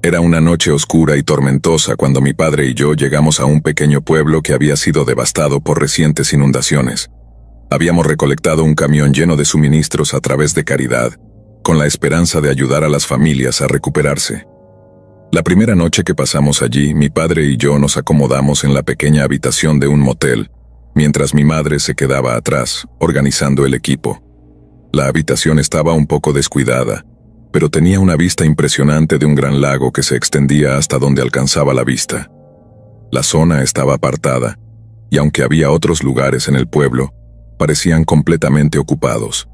Era una noche oscura y tormentosa cuando mi padre y yo llegamos a un pequeño pueblo que había sido devastado por recientes inundaciones. Habíamos recolectado un camión lleno de suministros a través de Caridad, con la esperanza de ayudar a las familias a recuperarse. La primera noche que pasamos allí, mi padre y yo nos acomodamos en la pequeña habitación de un motel, mientras mi madre se quedaba atrás, organizando el equipo. La habitación estaba un poco descuidada, pero tenía una vista impresionante de un gran lago que se extendía hasta donde alcanzaba la vista. La zona estaba apartada, y aunque había otros lugares en el pueblo, parecían completamente ocupados.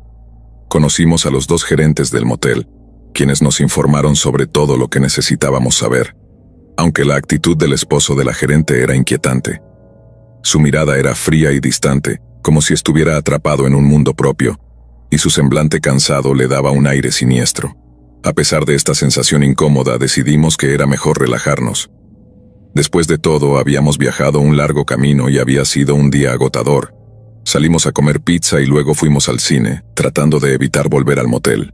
Conocimos a los dos gerentes del motel, quienes nos informaron sobre todo lo que necesitábamos saber, aunque la actitud del esposo de la gerente era inquietante. Su mirada era fría y distante, como si estuviera atrapado en un mundo propio, y su semblante cansado le daba un aire siniestro. A pesar de esta sensación incómoda, decidimos que era mejor relajarnos. Después de todo, habíamos viajado un largo camino y había sido un día agotador. Salimos a comer pizza y luego fuimos al cine, tratando de evitar volver al motel.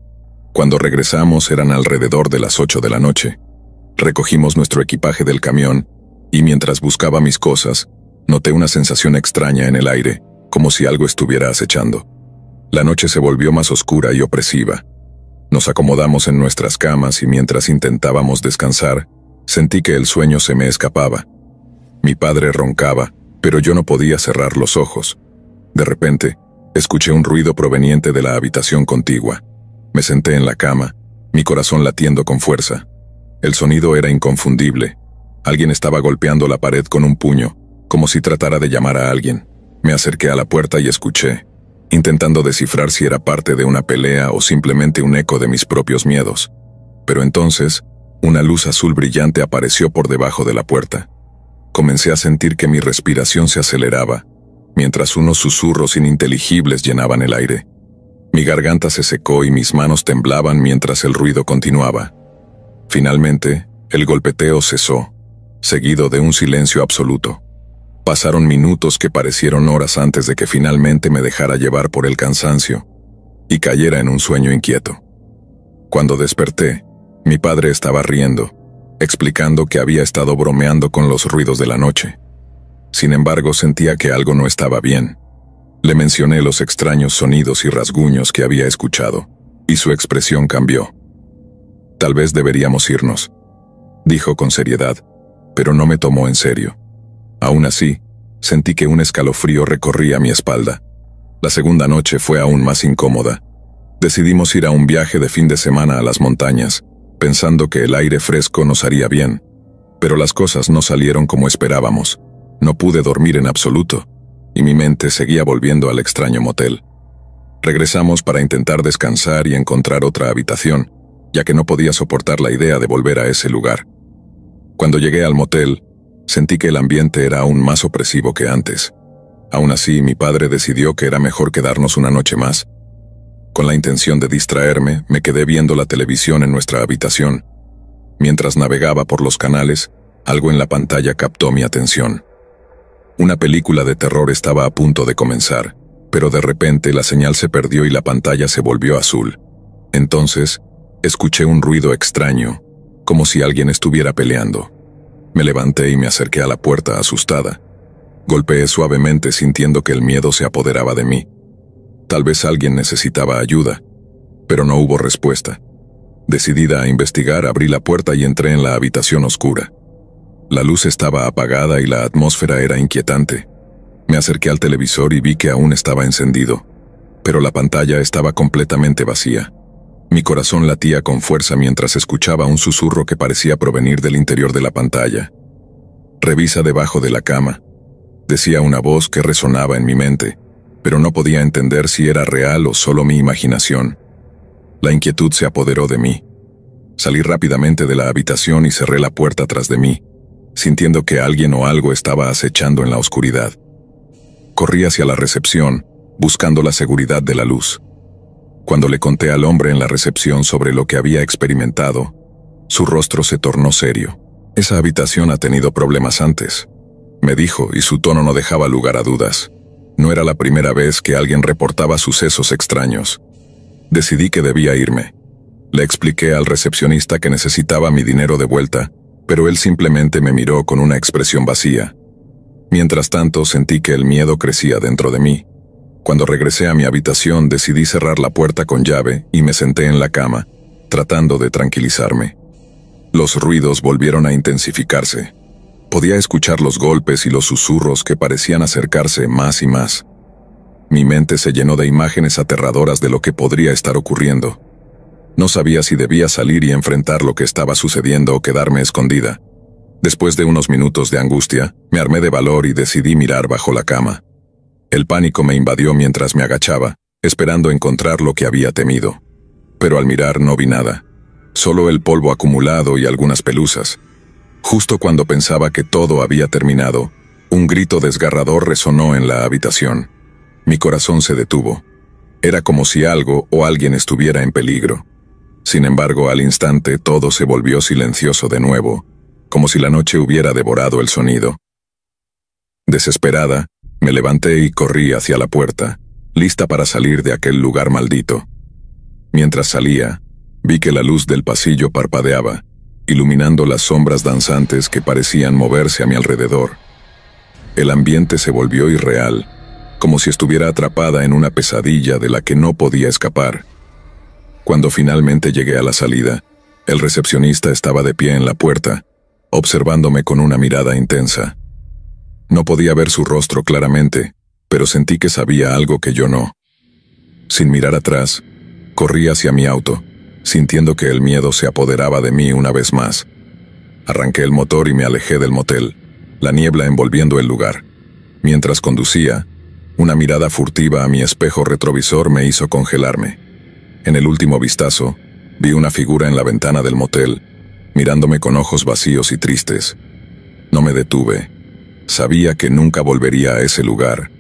Cuando regresamos eran alrededor de las 8 de la noche. Recogimos nuestro equipaje del camión, y mientras buscaba mis cosas, noté una sensación extraña en el aire, como si algo estuviera acechando. La noche se volvió más oscura y opresiva. Nos acomodamos en nuestras camas y mientras intentábamos descansar, sentí que el sueño se me escapaba. Mi padre roncaba, pero yo no podía cerrar los ojos. De repente, escuché un ruido proveniente de la habitación contigua. Me senté en la cama, mi corazón latiendo con fuerza. El sonido era inconfundible. Alguien estaba golpeando la pared con un puño, como si tratara de llamar a alguien. Me acerqué a la puerta y escuché, intentando descifrar si era parte de una pelea o simplemente un eco de mis propios miedos. Pero entonces, una luz azul brillante apareció por debajo de la puerta. Comencé a sentir que mi respiración se aceleraba, mientras unos susurros ininteligibles llenaban el aire. Mi garganta se secó y mis manos temblaban mientras el ruido continuaba. Finalmente, el golpeteo cesó, seguido de un silencio absoluto. Pasaron minutos que parecieron horas antes de que finalmente me dejara llevar por el cansancio y cayera en un sueño inquieto. Cuando desperté, mi padre estaba riendo, explicando que había estado bromeando con los ruidos de la noche. Sin embargo, sentía que algo no estaba bien. Le mencioné los extraños sonidos y rasguños que había escuchado, y su expresión cambió. «Tal vez deberíamos irnos», dijo con seriedad, pero no me tomó en serio. Aún así, sentí que un escalofrío recorría mi espalda. La segunda noche fue aún más incómoda. Decidimos ir a un viaje de fin de semana a las montañas, pensando que el aire fresco nos haría bien. Pero las cosas no salieron como esperábamos. No pude dormir en absoluto, y mi mente seguía volviendo al extraño motel. Regresamos para intentar descansar y encontrar otra habitación, ya que no podía soportar la idea de volver a ese lugar. Cuando llegué al motel, sentí que el ambiente era aún más opresivo que antes. Aún así, mi padre decidió que era mejor quedarnos una noche más. Con la intención de distraerme, me quedé viendo la televisión en nuestra habitación. Mientras navegaba por los canales, algo en la pantalla captó mi atención. Una película de terror estaba a punto de comenzar, pero de repente la señal se perdió y la pantalla se volvió azul. Entonces, escuché un ruido extraño, como si alguien estuviera peleando. Me levanté y me acerqué a la puerta asustada. Golpeé suavemente sintiendo que el miedo se apoderaba de mí. Tal vez alguien necesitaba ayuda, pero no hubo respuesta. Decidida a investigar, abrí la puerta y entré en la habitación oscura. La luz estaba apagada y la atmósfera era inquietante. Me acerqué al televisor y vi que aún estaba encendido, pero la pantalla estaba completamente vacía. Mi corazón latía con fuerza mientras escuchaba un susurro que parecía provenir del interior de la pantalla. «Revisa debajo de la cama», decía una voz que resonaba en mi mente, pero no podía entender si era real o solo mi imaginación. La inquietud se apoderó de mí. Salí rápidamente de la habitación y cerré la puerta tras de mí, sintiendo que alguien o algo estaba acechando en la oscuridad. Corrí hacia la recepción, buscando la seguridad de la luz. Cuando le conté al hombre en la recepción sobre lo que había experimentado, su rostro se tornó serio. «Esa habitación ha tenido problemas antes», me dijo, y su tono no dejaba lugar a dudas. No era la primera vez que alguien reportaba sucesos extraños. Decidí que debía irme. Le expliqué al recepcionista que necesitaba mi dinero de vuelta, pero él simplemente me miró con una expresión vacía. Mientras tanto, sentí que el miedo crecía dentro de mí. Cuando regresé a mi habitación, decidí cerrar la puerta con llave y me senté en la cama, tratando de tranquilizarme. Los ruidos volvieron a intensificarse. Podía escuchar los golpes y los susurros que parecían acercarse más y más. Mi mente se llenó de imágenes aterradoras de lo que podría estar ocurriendo. No sabía si debía salir y enfrentar lo que estaba sucediendo o quedarme escondida. Después de unos minutos de angustia, me armé de valor y decidí mirar bajo la cama. El pánico me invadió mientras me agachaba, esperando encontrar lo que había temido. Pero al mirar no vi nada. Solo el polvo acumulado y algunas pelusas. Justo cuando pensaba que todo había terminado, un grito desgarrador resonó en la habitación. Mi corazón se detuvo. Era como si algo o alguien estuviera en peligro. Sin embargo, al instante todo se volvió silencioso de nuevo, como si la noche hubiera devorado el sonido. Desesperada, me levanté y corrí hacia la puerta, lista para salir de aquel lugar maldito. Mientras salía, vi que la luz del pasillo parpadeaba, iluminando las sombras danzantes que parecían moverse a mi alrededor. El ambiente se volvió irreal, como si estuviera atrapada en una pesadilla de la que no podía escapar. Cuando finalmente llegué a la salida, el recepcionista estaba de pie en la puerta, observándome con una mirada intensa. No podía ver su rostro claramente, pero sentí que sabía algo que yo no. Sin mirar atrás, corrí hacia mi auto, sintiendo que el miedo se apoderaba de mí una vez más. Arranqué el motor y me alejé del motel, la niebla envolviendo el lugar. Mientras conducía, una mirada furtiva a mi espejo retrovisor me hizo congelarme. En el último vistazo, vi una figura en la ventana del motel, mirándome con ojos vacíos y tristes. No me detuve. Sabía que nunca volvería a ese lugar.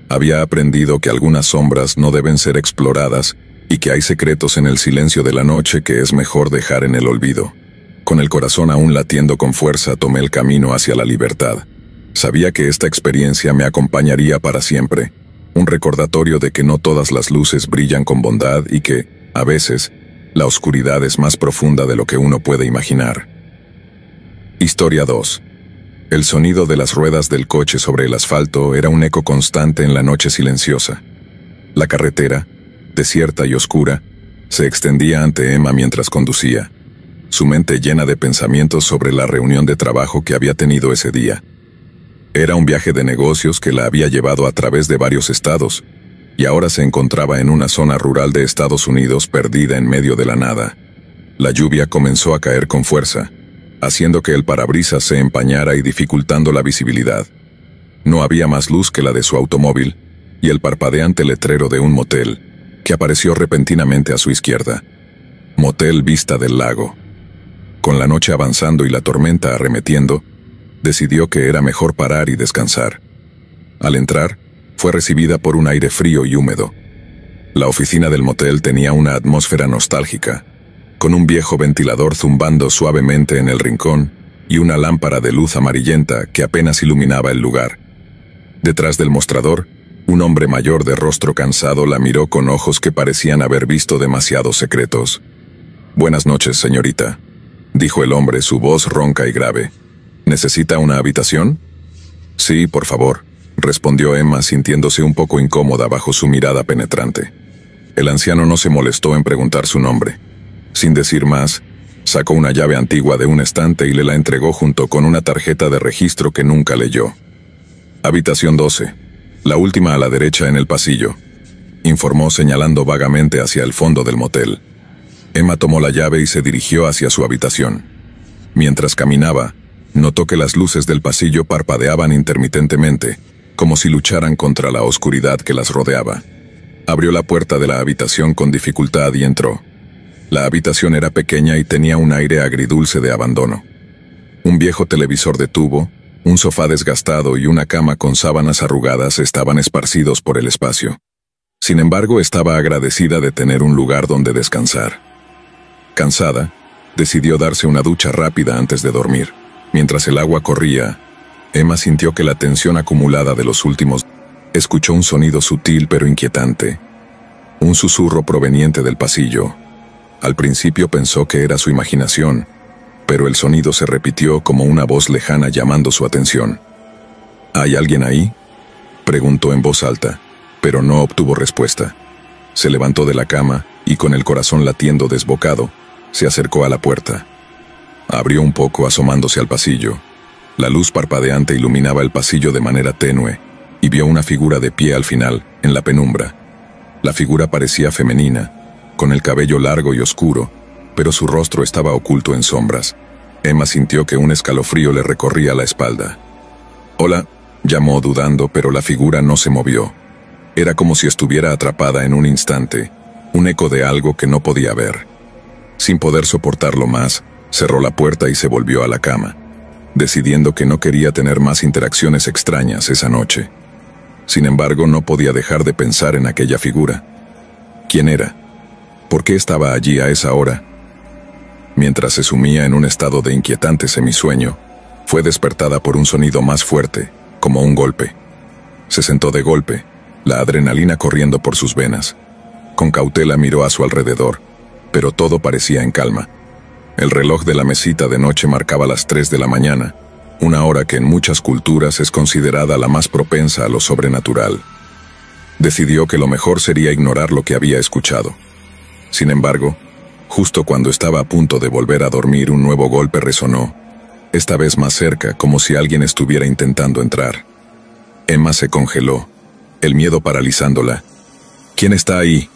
Había aprendido que algunas sombras no deben ser exploradas y que hay secretos en el silencio de la noche que es mejor dejar en el olvido. Con el corazón aún latiendo con fuerza, tomé el camino hacia la libertad. Sabía que esta experiencia me acompañaría para siempre, un recordatorio de que no todas las luces brillan con bondad y que, a veces, la oscuridad es más profunda de lo que uno puede imaginar. Historia 2. El sonido de las ruedas del coche sobre el asfalto era un eco constante en la noche silenciosa. La carretera, desierta y oscura, se extendía ante Emma mientras conducía, su mente llena de pensamientos sobre la reunión de trabajo que había tenido ese día. Era un viaje de negocios que la había llevado a través de varios estados, y ahora se encontraba en una zona rural de Estados Unidos perdida en medio de la nada. La lluvia comenzó a caer con fuerza, haciendo que el parabrisas se empañara y dificultando la visibilidad. No había más luz que la de su automóvil, y el parpadeante letrero de un motel, que apareció repentinamente a su izquierda. Motel Vista del Lago. Con la noche avanzando y la tormenta arremetiendo, decidió que era mejor parar y descansar. Al entrar, fue recibida por un aire frío y húmedo. La oficina del motel tenía una atmósfera nostálgica, con un viejo ventilador zumbando suavemente en el rincón y una lámpara de luz amarillenta que apenas iluminaba el lugar. Detrás del mostrador, un hombre mayor de rostro cansado la miró con ojos que parecían haber visto demasiados secretos. «Buenas noches, señorita», dijo el hombre, su voz ronca y grave. «¿Necesita una habitación?» «Sí, por favor», respondió Emma sintiéndose un poco incómoda bajo su mirada penetrante. El anciano no se molestó en preguntar su nombre. Sin decir más, sacó una llave antigua de un estante y le la entregó junto con una tarjeta de registro que nunca leyó. «Habitación 12, la última a la derecha en el pasillo», informó señalando vagamente hacia el fondo del motel. Emma tomó la llave y se dirigió hacia su habitación. Mientras caminaba, notó que las luces del pasillo parpadeaban intermitentemente, como si lucharan contra la oscuridad que las rodeaba. Abrió la puerta de la habitación con dificultad y entró. La habitación era pequeña y tenía un aire agridulce de abandono. Un viejo televisor de tubo, un sofá desgastado y una cama con sábanas arrugadas estaban esparcidos por el espacio. Sin embargo, estaba agradecida de tener un lugar donde descansar. Cansada, decidió darse una ducha rápida antes de dormir. Mientras el agua corría, Emma sintió que la tensión acumulada de los últimos días. Escuchó un sonido sutil pero inquietante. Un susurro proveniente del pasillo. Al principio pensó que era su imaginación, pero el sonido se repitió como una voz lejana llamando su atención. ¿Hay alguien ahí?, preguntó en voz alta, pero no obtuvo respuesta. Se levantó de la cama y, con el corazón latiendo desbocado, se acercó a la puerta. Abrió un poco asomándose al pasillo. La luz parpadeante iluminaba el pasillo de manera tenue, y vio una figura de pie al final, en la penumbra. La figura parecía femenina, con el cabello largo y oscuro, pero su rostro estaba oculto en sombras. Emma sintió que un escalofrío le recorría la espalda. «Hola», llamó dudando, pero la figura no se movió. Era como si estuviera atrapada en un instante, un eco de algo que no podía ver. Sin poder soportarlo más, cerró la puerta y se volvió a la cama, decidiendo que no quería tener más interacciones extrañas esa noche. Sin embargo, no podía dejar de pensar en aquella figura. ¿Quién era? ¿Por qué estaba allí a esa hora? Mientras se sumía en un estado de inquietante semisueño, fue despertada por un sonido más fuerte, como un golpe. Se sentó de golpe, la adrenalina corriendo por sus venas. Con cautela miró a su alrededor, pero todo parecía en calma. El reloj de la mesita de noche marcaba las 3 de la mañana, una hora que en muchas culturas es considerada la más propensa a lo sobrenatural. Decidió que lo mejor sería ignorar lo que había escuchado. Sin embargo, justo cuando estaba a punto de volver a dormir, un nuevo golpe resonó, esta vez más cerca, como si alguien estuviera intentando entrar. Emma se congeló, el miedo paralizándola. «¿Quién está ahí?»,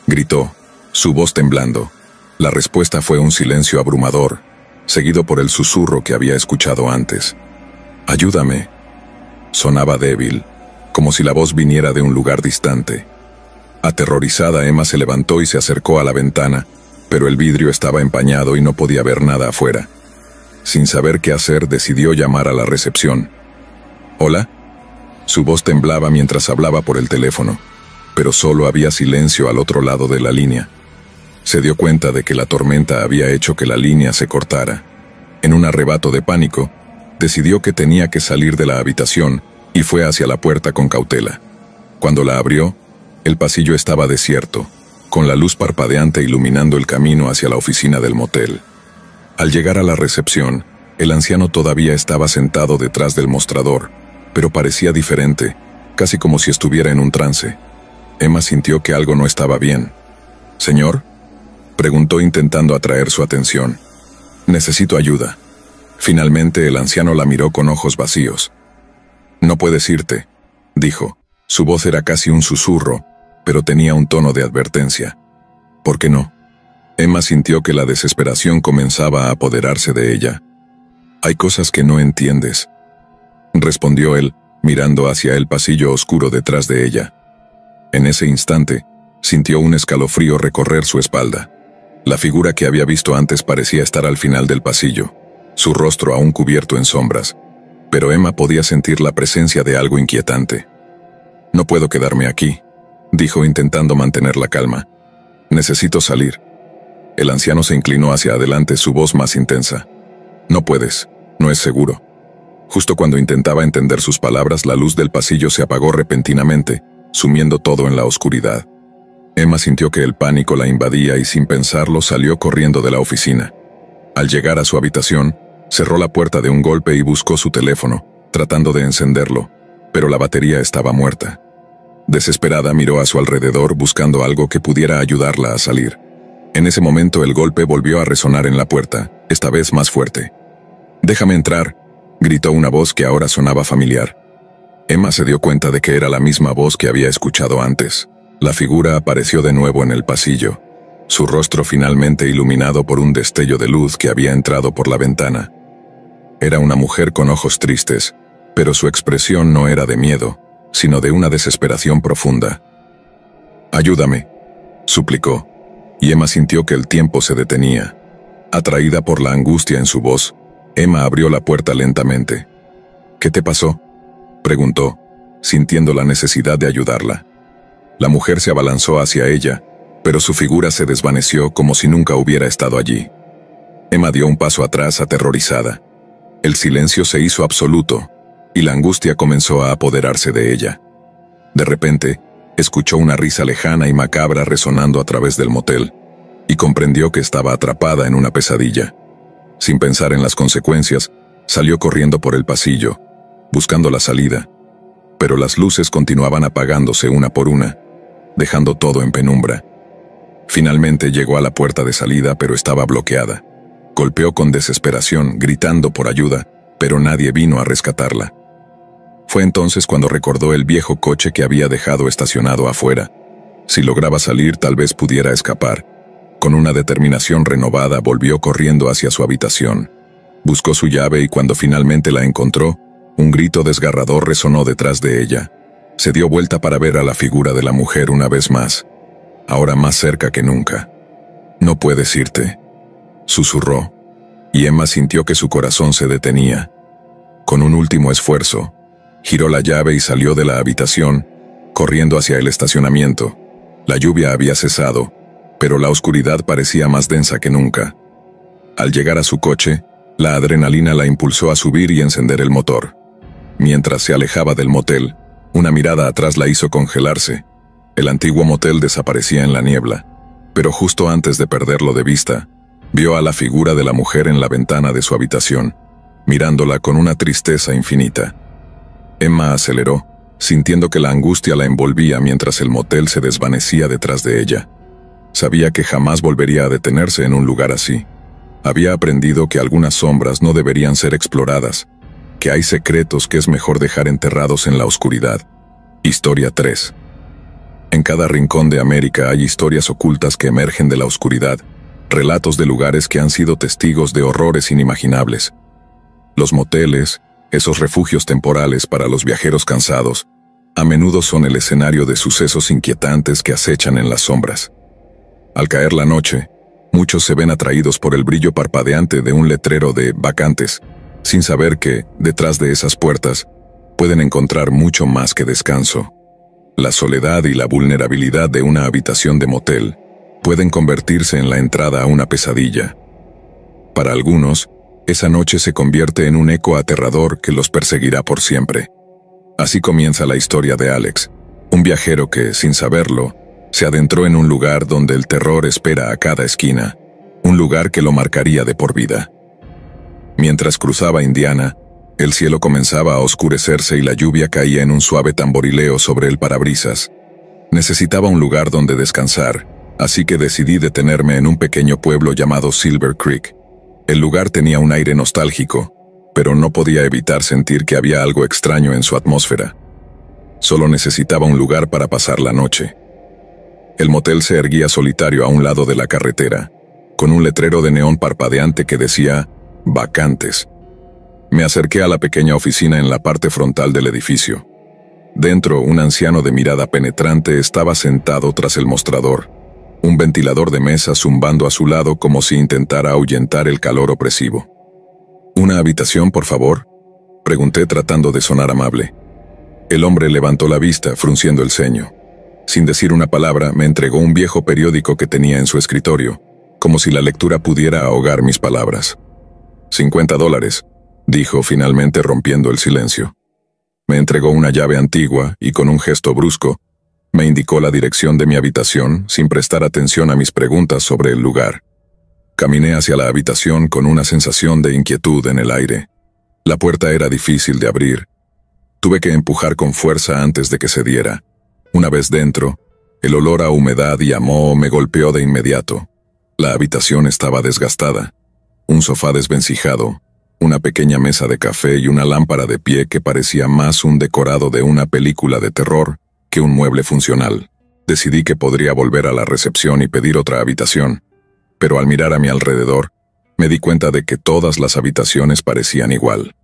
gritó, su voz temblando. La respuesta fue un silencio abrumador, seguido por el susurro que había escuchado antes. «Ayúdame». Sonaba débil, como si la voz viniera de un lugar distante. Aterrorizada, Emma se levantó y se acercó a la ventana, pero el vidrio estaba empañado y no podía ver nada afuera. Sin saber qué hacer, decidió llamar a la recepción. «¿Hola?». Su voz temblaba mientras hablaba por el teléfono, pero solo había silencio al otro lado de la línea. Se dio cuenta de que la tormenta había hecho que la línea se cortara. En un arrebato de pánico, decidió que tenía que salir de la habitación y fue hacia la puerta con cautela. Cuando la abrió, el pasillo estaba desierto, con la luz parpadeante iluminando el camino hacia la oficina del motel. Al llegar a la recepción, el anciano todavía estaba sentado detrás del mostrador, pero parecía diferente, casi como si estuviera en un trance. Emma sintió que algo no estaba bien. «¿Señor?», preguntó intentando atraer su atención. «Necesito ayuda». Finalmente el anciano la miró con ojos vacíos. «No puedes irte», dijo. Su voz era casi un susurro, pero tenía un tono de advertencia. «¿Por qué no?». Emma sintió que la desesperación comenzaba a apoderarse de ella. «Hay cosas que no entiendes», respondió él, mirando hacia el pasillo oscuro detrás de ella. En ese instante, sintió un escalofrío recorrer su espalda. La figura que había visto antes parecía estar al final del pasillo, su rostro aún cubierto en sombras, pero Emma podía sentir la presencia de algo inquietante. «No puedo quedarme aquí», dijo intentando mantener la calma. «Necesito salir». El anciano se inclinó hacia adelante, su voz más intensa. «No puedes, no es seguro». Justo cuando intentaba entender sus palabras, la luz del pasillo se apagó repentinamente, sumiendo todo en la oscuridad. Emma sintió que el pánico la invadía y sin pensarlo salió corriendo de la oficina. Al llegar a su habitación, cerró la puerta de un golpe y buscó su teléfono, tratando de encenderlo, pero la batería estaba muerta. Desesperada miró a su alrededor buscando algo que pudiera ayudarla a salir. En ese momento el golpe volvió a resonar en la puerta, esta vez más fuerte. «Déjame entrar», gritó una voz que ahora sonaba familiar. Emma se dio cuenta de que era la misma voz que había escuchado antes. La figura apareció de nuevo en el pasillo, su rostro finalmente iluminado por un destello de luz que había entrado por la ventana. Era una mujer con ojos tristes, pero su expresión no era de miedo, sino de una desesperación profunda. «Ayúdame», suplicó, y Emma sintió que el tiempo se detenía. Atraída por la angustia en su voz, Emma abrió la puerta lentamente. «¿Qué te pasó?», preguntó, sintiendo la necesidad de ayudarla. La mujer se abalanzó hacia ella, pero su figura se desvaneció como si nunca hubiera estado allí. Emma dio un paso atrás aterrorizada. El silencio se hizo absoluto, y la angustia comenzó a apoderarse de ella. De repente, escuchó una risa lejana y macabra resonando a través del motel, y comprendió que estaba atrapada en una pesadilla. Sin pensar en las consecuencias, salió corriendo por el pasillo, buscando la salida, pero las luces continuaban apagándose una por una, dejando todo en penumbra. Finalmente llegó a la puerta de salida, pero estaba bloqueada. Golpeó con desesperación, gritando por ayuda, pero nadie vino a rescatarla. Fue entonces cuando recordó el viejo coche que había dejado estacionado afuera. Si lograba salir, tal vez pudiera escapar. Con una determinación renovada, volvió corriendo hacia su habitación. Buscó su llave y cuando finalmente la encontró, un grito desgarrador resonó detrás de ella. Se dio vuelta para ver a la figura de la mujer una vez más, ahora más cerca que nunca. «No puedes irte», susurró, y Emma sintió que su corazón se detenía. Con un último esfuerzo, giró la llave y salió de la habitación, corriendo hacia el estacionamiento. La lluvia había cesado, pero la oscuridad parecía más densa que nunca. Al llegar a su coche, la adrenalina la impulsó a subir y encender el motor. Mientras se alejaba del motel, una mirada atrás la hizo congelarse. El antiguo motel desaparecía en la niebla, pero justo antes de perderlo de vista, vio a la figura de la mujer en la ventana de su habitación, mirándola con una tristeza infinita. Emma aceleró, sintiendo que la angustia la envolvía mientras el motel se desvanecía detrás de ella. Sabía que jamás volvería a detenerse en un lugar así. Había aprendido que algunas sombras no deberían ser exploradas, que hay secretos que es mejor dejar enterrados en la oscuridad. Historia 3. En cada rincón de América hay historias ocultas que emergen de la oscuridad, relatos de lugares que han sido testigos de horrores inimaginables. Los moteles, esos refugios temporales para los viajeros cansados, a menudo son el escenario de sucesos inquietantes que acechan en las sombras. Al caer la noche, muchos se ven atraídos por el brillo parpadeante de un letrero de vacantes, sin saber que, detrás de esas puertas, pueden encontrar mucho más que descanso. La soledad y la vulnerabilidad de una habitación de motel pueden convertirse en la entrada a una pesadilla. Para algunos, esa noche se convierte en un eco aterrador que los perseguirá por siempre. Así comienza la historia de Alex, un viajero que, sin saberlo, se adentró en un lugar donde el terror espera a cada esquina, un lugar que lo marcaría de por vida. Mientras cruzaba Indiana, el cielo comenzaba a oscurecerse y la lluvia caía en un suave tamborileo sobre el parabrisas. Necesitaba un lugar donde descansar, así que decidí detenerme en un pequeño pueblo llamado Silver Creek. El lugar tenía un aire nostálgico, pero no podía evitar sentir que había algo extraño en su atmósfera. Solo necesitaba un lugar para pasar la noche. El motel se erguía solitario a un lado de la carretera, con un letrero de neón parpadeante que decía «Vacantes». Me acerqué a la pequeña oficina en la parte frontal del edificio. Dentro, un anciano de mirada penetrante estaba sentado tras el mostrador, un ventilador de mesa zumbando a su lado como si intentara ahuyentar el calor opresivo. «¿Una habitación, por favor?», pregunté tratando de sonar amable. El hombre levantó la vista, frunciendo el ceño. Sin decir una palabra, me entregó un viejo periódico que tenía en su escritorio, como si la lectura pudiera ahogar mis palabras. $50, dijo finalmente rompiendo el silencio. Me entregó una llave antigua y con un gesto brusco, me indicó la dirección de mi habitación sin prestar atención a mis preguntas sobre el lugar. Caminé hacia la habitación con una sensación de inquietud en el aire. La puerta era difícil de abrir. Tuve que empujar con fuerza antes de que cediera. Una vez dentro, el olor a humedad y a moho me golpeó de inmediato. La habitación estaba desgastada. Un sofá desvencijado, una pequeña mesa de café y una lámpara de pie que parecía más un decorado de una película de terror que un mueble funcional. Decidí que podría volver a la recepción y pedir otra habitación, pero al mirar a mi alrededor, me di cuenta de que todas las habitaciones parecían igual.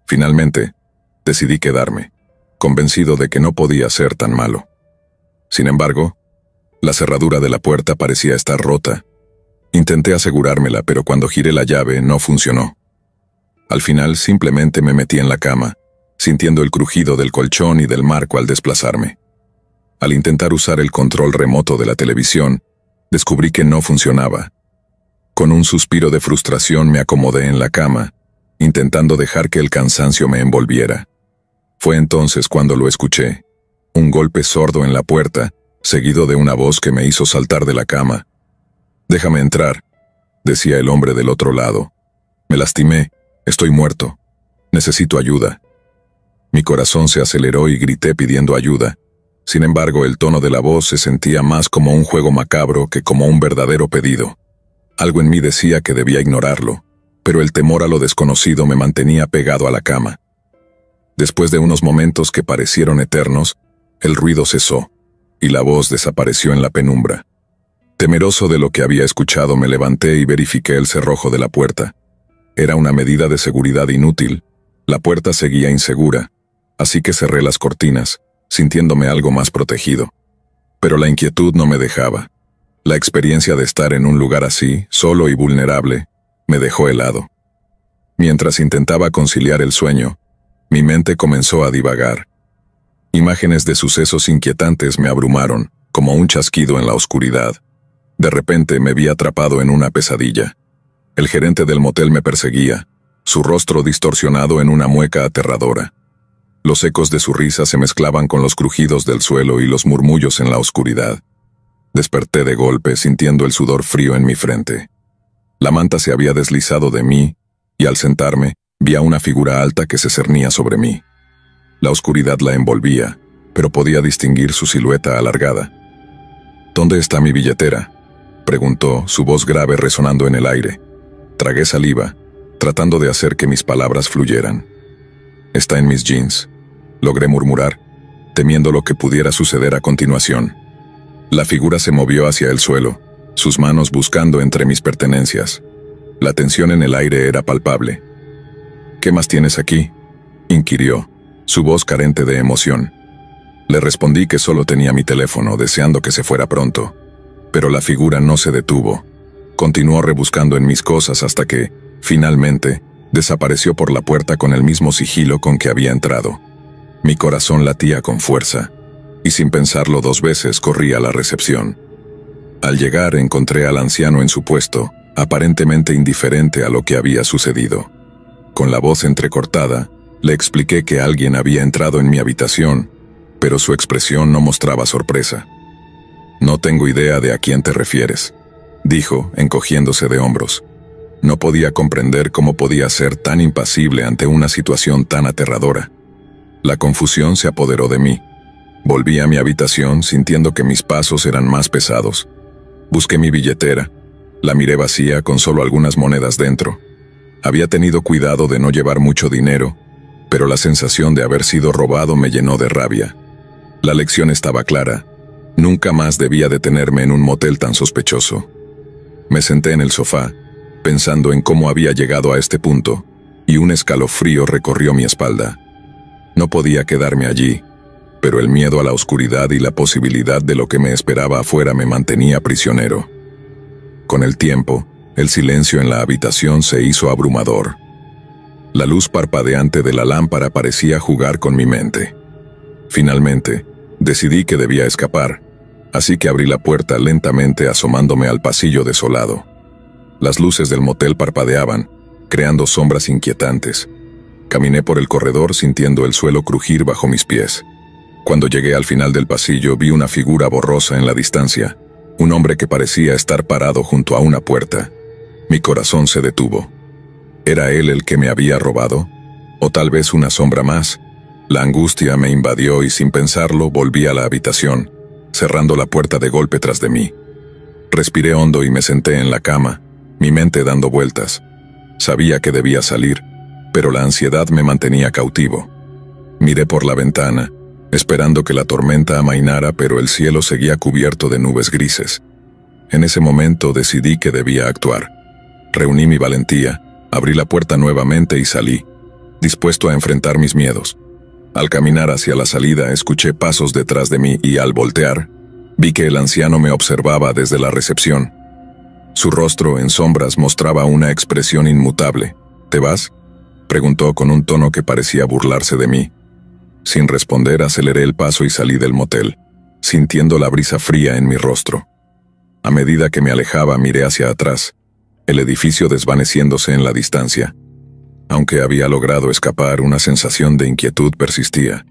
Finalmente, decidí quedarme, convencido de que no podía ser tan malo. Sin embargo, la cerradura de la puerta parecía estar rota. Intenté asegurármela, pero cuando giré la llave no funcionó. Al final simplemente me metí en la cama, sintiendo el crujido del colchón y del marco al desplazarme. Al intentar usar el control remoto de la televisión, descubrí que no funcionaba. Con un suspiro de frustración me acomodé en la cama, intentando dejar que el cansancio me envolviera. Fue entonces cuando lo escuché, un golpe sordo en la puerta, seguido de una voz que me hizo saltar de la cama. «Déjame entrar», decía el hombre del otro lado. «Me lastimé, estoy muerto. Necesito ayuda». Mi corazón se aceleró y grité pidiendo ayuda. Sin embargo, el tono de la voz se sentía más como un juego macabro que como un verdadero pedido. Algo en mí decía que debía ignorarlo, pero el temor a lo desconocido me mantenía pegado a la cama. Después de unos momentos que parecieron eternos, el ruido cesó, y la voz desapareció en la penumbra. Temeroso de lo que había escuchado, me levanté y verifiqué el cerrojo de la puerta. Era una medida de seguridad inútil. La puerta seguía insegura, así que cerré las cortinas, sintiéndome algo más protegido. Pero la inquietud no me dejaba. La experiencia de estar en un lugar así, solo y vulnerable, me dejó helado. Mientras intentaba conciliar el sueño, mi mente comenzó a divagar. Imágenes de sucesos inquietantes me abrumaron, como un chasquido en la oscuridad. De repente me vi atrapado en una pesadilla. El gerente del motel me perseguía, su rostro distorsionado en una mueca aterradora. Los ecos de su risa se mezclaban con los crujidos del suelo y los murmullos en la oscuridad. Desperté de golpe, sintiendo el sudor frío en mi frente. La manta se había deslizado de mí, y al sentarme, vi a una figura alta que se cernía sobre mí. La oscuridad la envolvía, pero podía distinguir su silueta alargada. «¿Dónde está mi billetera?», preguntó, su voz grave resonando en el aire. Tragué saliva, tratando de hacer que mis palabras fluyeran. «Está en mis jeans», logré murmurar, temiendo lo que pudiera suceder a continuación. La figura se movió hacia el suelo, sus manos buscando entre mis pertenencias. La tensión en el aire era palpable. «¿Qué más tienes aquí?», inquirió, su voz carente de emoción. Le respondí que solo tenía mi teléfono, deseando que se fuera pronto. Pero la figura no se detuvo. Continuó rebuscando en mis cosas hasta que, finalmente, desapareció por la puerta con el mismo sigilo con que había entrado. Mi corazón latía con fuerza, y sin pensarlo 2 veces corrí a la recepción. Al llegar encontré al anciano en su puesto, aparentemente indiferente a lo que había sucedido. Con la voz entrecortada, le expliqué que alguien había entrado en mi habitación, pero su expresión no mostraba sorpresa. «No tengo idea de a quién te refieres», dijo, encogiéndose de hombros. No podía comprender cómo podía ser tan impasible ante una situación tan aterradora. La confusión se apoderó de mí. Volví a mi habitación sintiendo que mis pasos eran más pesados. Busqué mi billetera. La miré vacía con solo algunas monedas dentro. Había tenido cuidado de no llevar mucho dinero, pero la sensación de haber sido robado me llenó de rabia. La lección estaba clara. Nunca más debía detenerme en un motel tan sospechoso. Me senté en el sofá, pensando en cómo había llegado a este punto, y un escalofrío recorrió mi espalda. No podía quedarme allí, pero el miedo a la oscuridad y la posibilidad de lo que me esperaba afuera me mantenía prisionero. Con el tiempo, el silencio en la habitación se hizo abrumador. La luz parpadeante de la lámpara parecía jugar con mi mente. Finalmente, decidí que debía escapar, así que abrí la puerta lentamente asomándome al pasillo desolado. Las luces del motel parpadeaban, creando sombras inquietantes. Caminé por el corredor sintiendo el suelo crujir bajo mis pies. Cuando llegué al final del pasillo vi una figura borrosa en la distancia, un hombre que parecía estar parado junto a una puerta. Mi corazón se detuvo. ¿Era él el que me había robado? ¿O tal vez una sombra más? La angustia me invadió y sin pensarlo volví a la habitación, cerrando la puerta de golpe tras de mí. Respiré hondo y me senté en la cama, mi mente dando vueltas. Sabía que debía salir, pero la ansiedad me mantenía cautivo. Miré por la ventana, esperando que la tormenta amainara, pero el cielo seguía cubierto de nubes grises. En ese momento decidí que debía actuar. Reuní mi valentía, abrí la puerta nuevamente y salí, dispuesto a enfrentar mis miedos. Al caminar hacia la salida escuché pasos detrás de mí y al voltear, vi que el anciano me observaba desde la recepción. Su rostro en sombras mostraba una expresión inmutable. ¿Te vas?, preguntó con un tono que parecía burlarse de mí. Sin responder aceleré el paso y salí del motel, sintiendo la brisa fría en mi rostro. A medida que me alejaba miré hacia atrás, el edificio desvaneciéndose en la distancia. Aunque había logrado escapar, una sensación de inquietud persistía.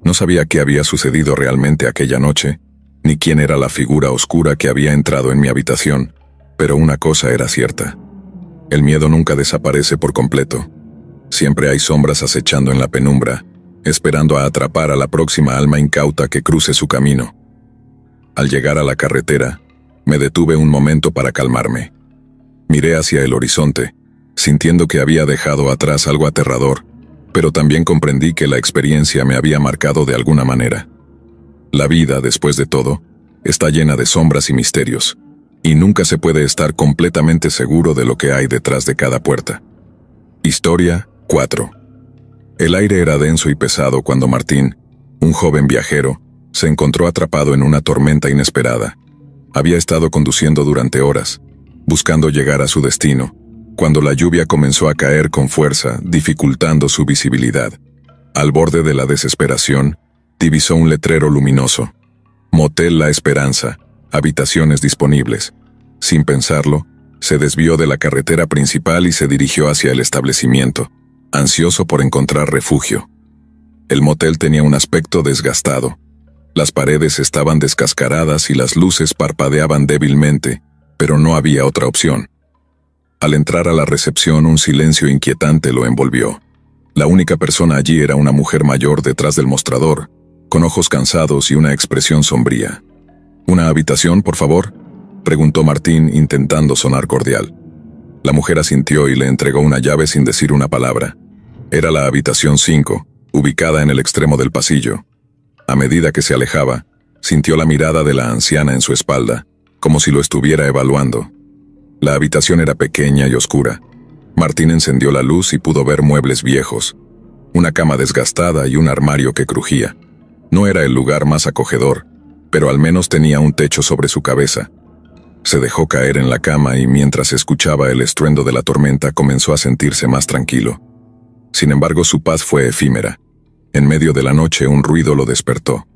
No sabía qué había sucedido realmente aquella noche, ni quién era la figura oscura que había entrado en mi habitación, Pero una cosa era cierta. El miedo nunca desaparece por completo. Siempre hay sombras acechando en la penumbra, esperando a atrapar a la próxima alma incauta que cruce su camino. Al llegar a la carretera, me detuve un momento para calmarme. Miré hacia el horizonte, sintiendo que había dejado atrás algo aterrador, pero también comprendí que la experiencia me había marcado de alguna manera. La vida, después de todo, está llena de sombras y misterios, y nunca se puede estar completamente seguro de lo que hay detrás de cada puerta. Historia 4. El aire era denso y pesado cuando Martín, un joven viajero, se encontró atrapado en una tormenta inesperada. Había estado conduciendo durante horas, buscando llegar a su destino, cuando la lluvia comenzó a caer con fuerza, dificultando su visibilidad. Al borde de la desesperación, divisó un letrero luminoso. Motel La Esperanza, habitaciones disponibles. Sin pensarlo, se desvió de la carretera principal y se dirigió hacia el establecimiento, ansioso por encontrar refugio. El motel tenía un aspecto desgastado. Las paredes estaban descascaradas y las luces parpadeaban débilmente, pero no había otra opción. Al entrar a la recepción, un silencio inquietante lo envolvió. La única persona allí era una mujer mayor detrás del mostrador, con ojos cansados y una expresión sombría. «¿Una habitación, por favor?», preguntó Martín, intentando sonar cordial. La mujer asintió y le entregó una llave sin decir una palabra. Era la habitación 5, ubicada en el extremo del pasillo. A medida que se alejaba, sintió la mirada de la anciana en su espalda, como si lo estuviera evaluando. La habitación era pequeña y oscura. Martín encendió la luz y pudo ver muebles viejos, una cama desgastada y un armario que crujía. No era el lugar más acogedor, pero al menos tenía un techo sobre su cabeza. Se dejó caer en la cama y mientras escuchaba el estruendo de la tormenta comenzó a sentirse más tranquilo. Sin embargo, su paz fue efímera. En medio de la noche un ruido lo despertó.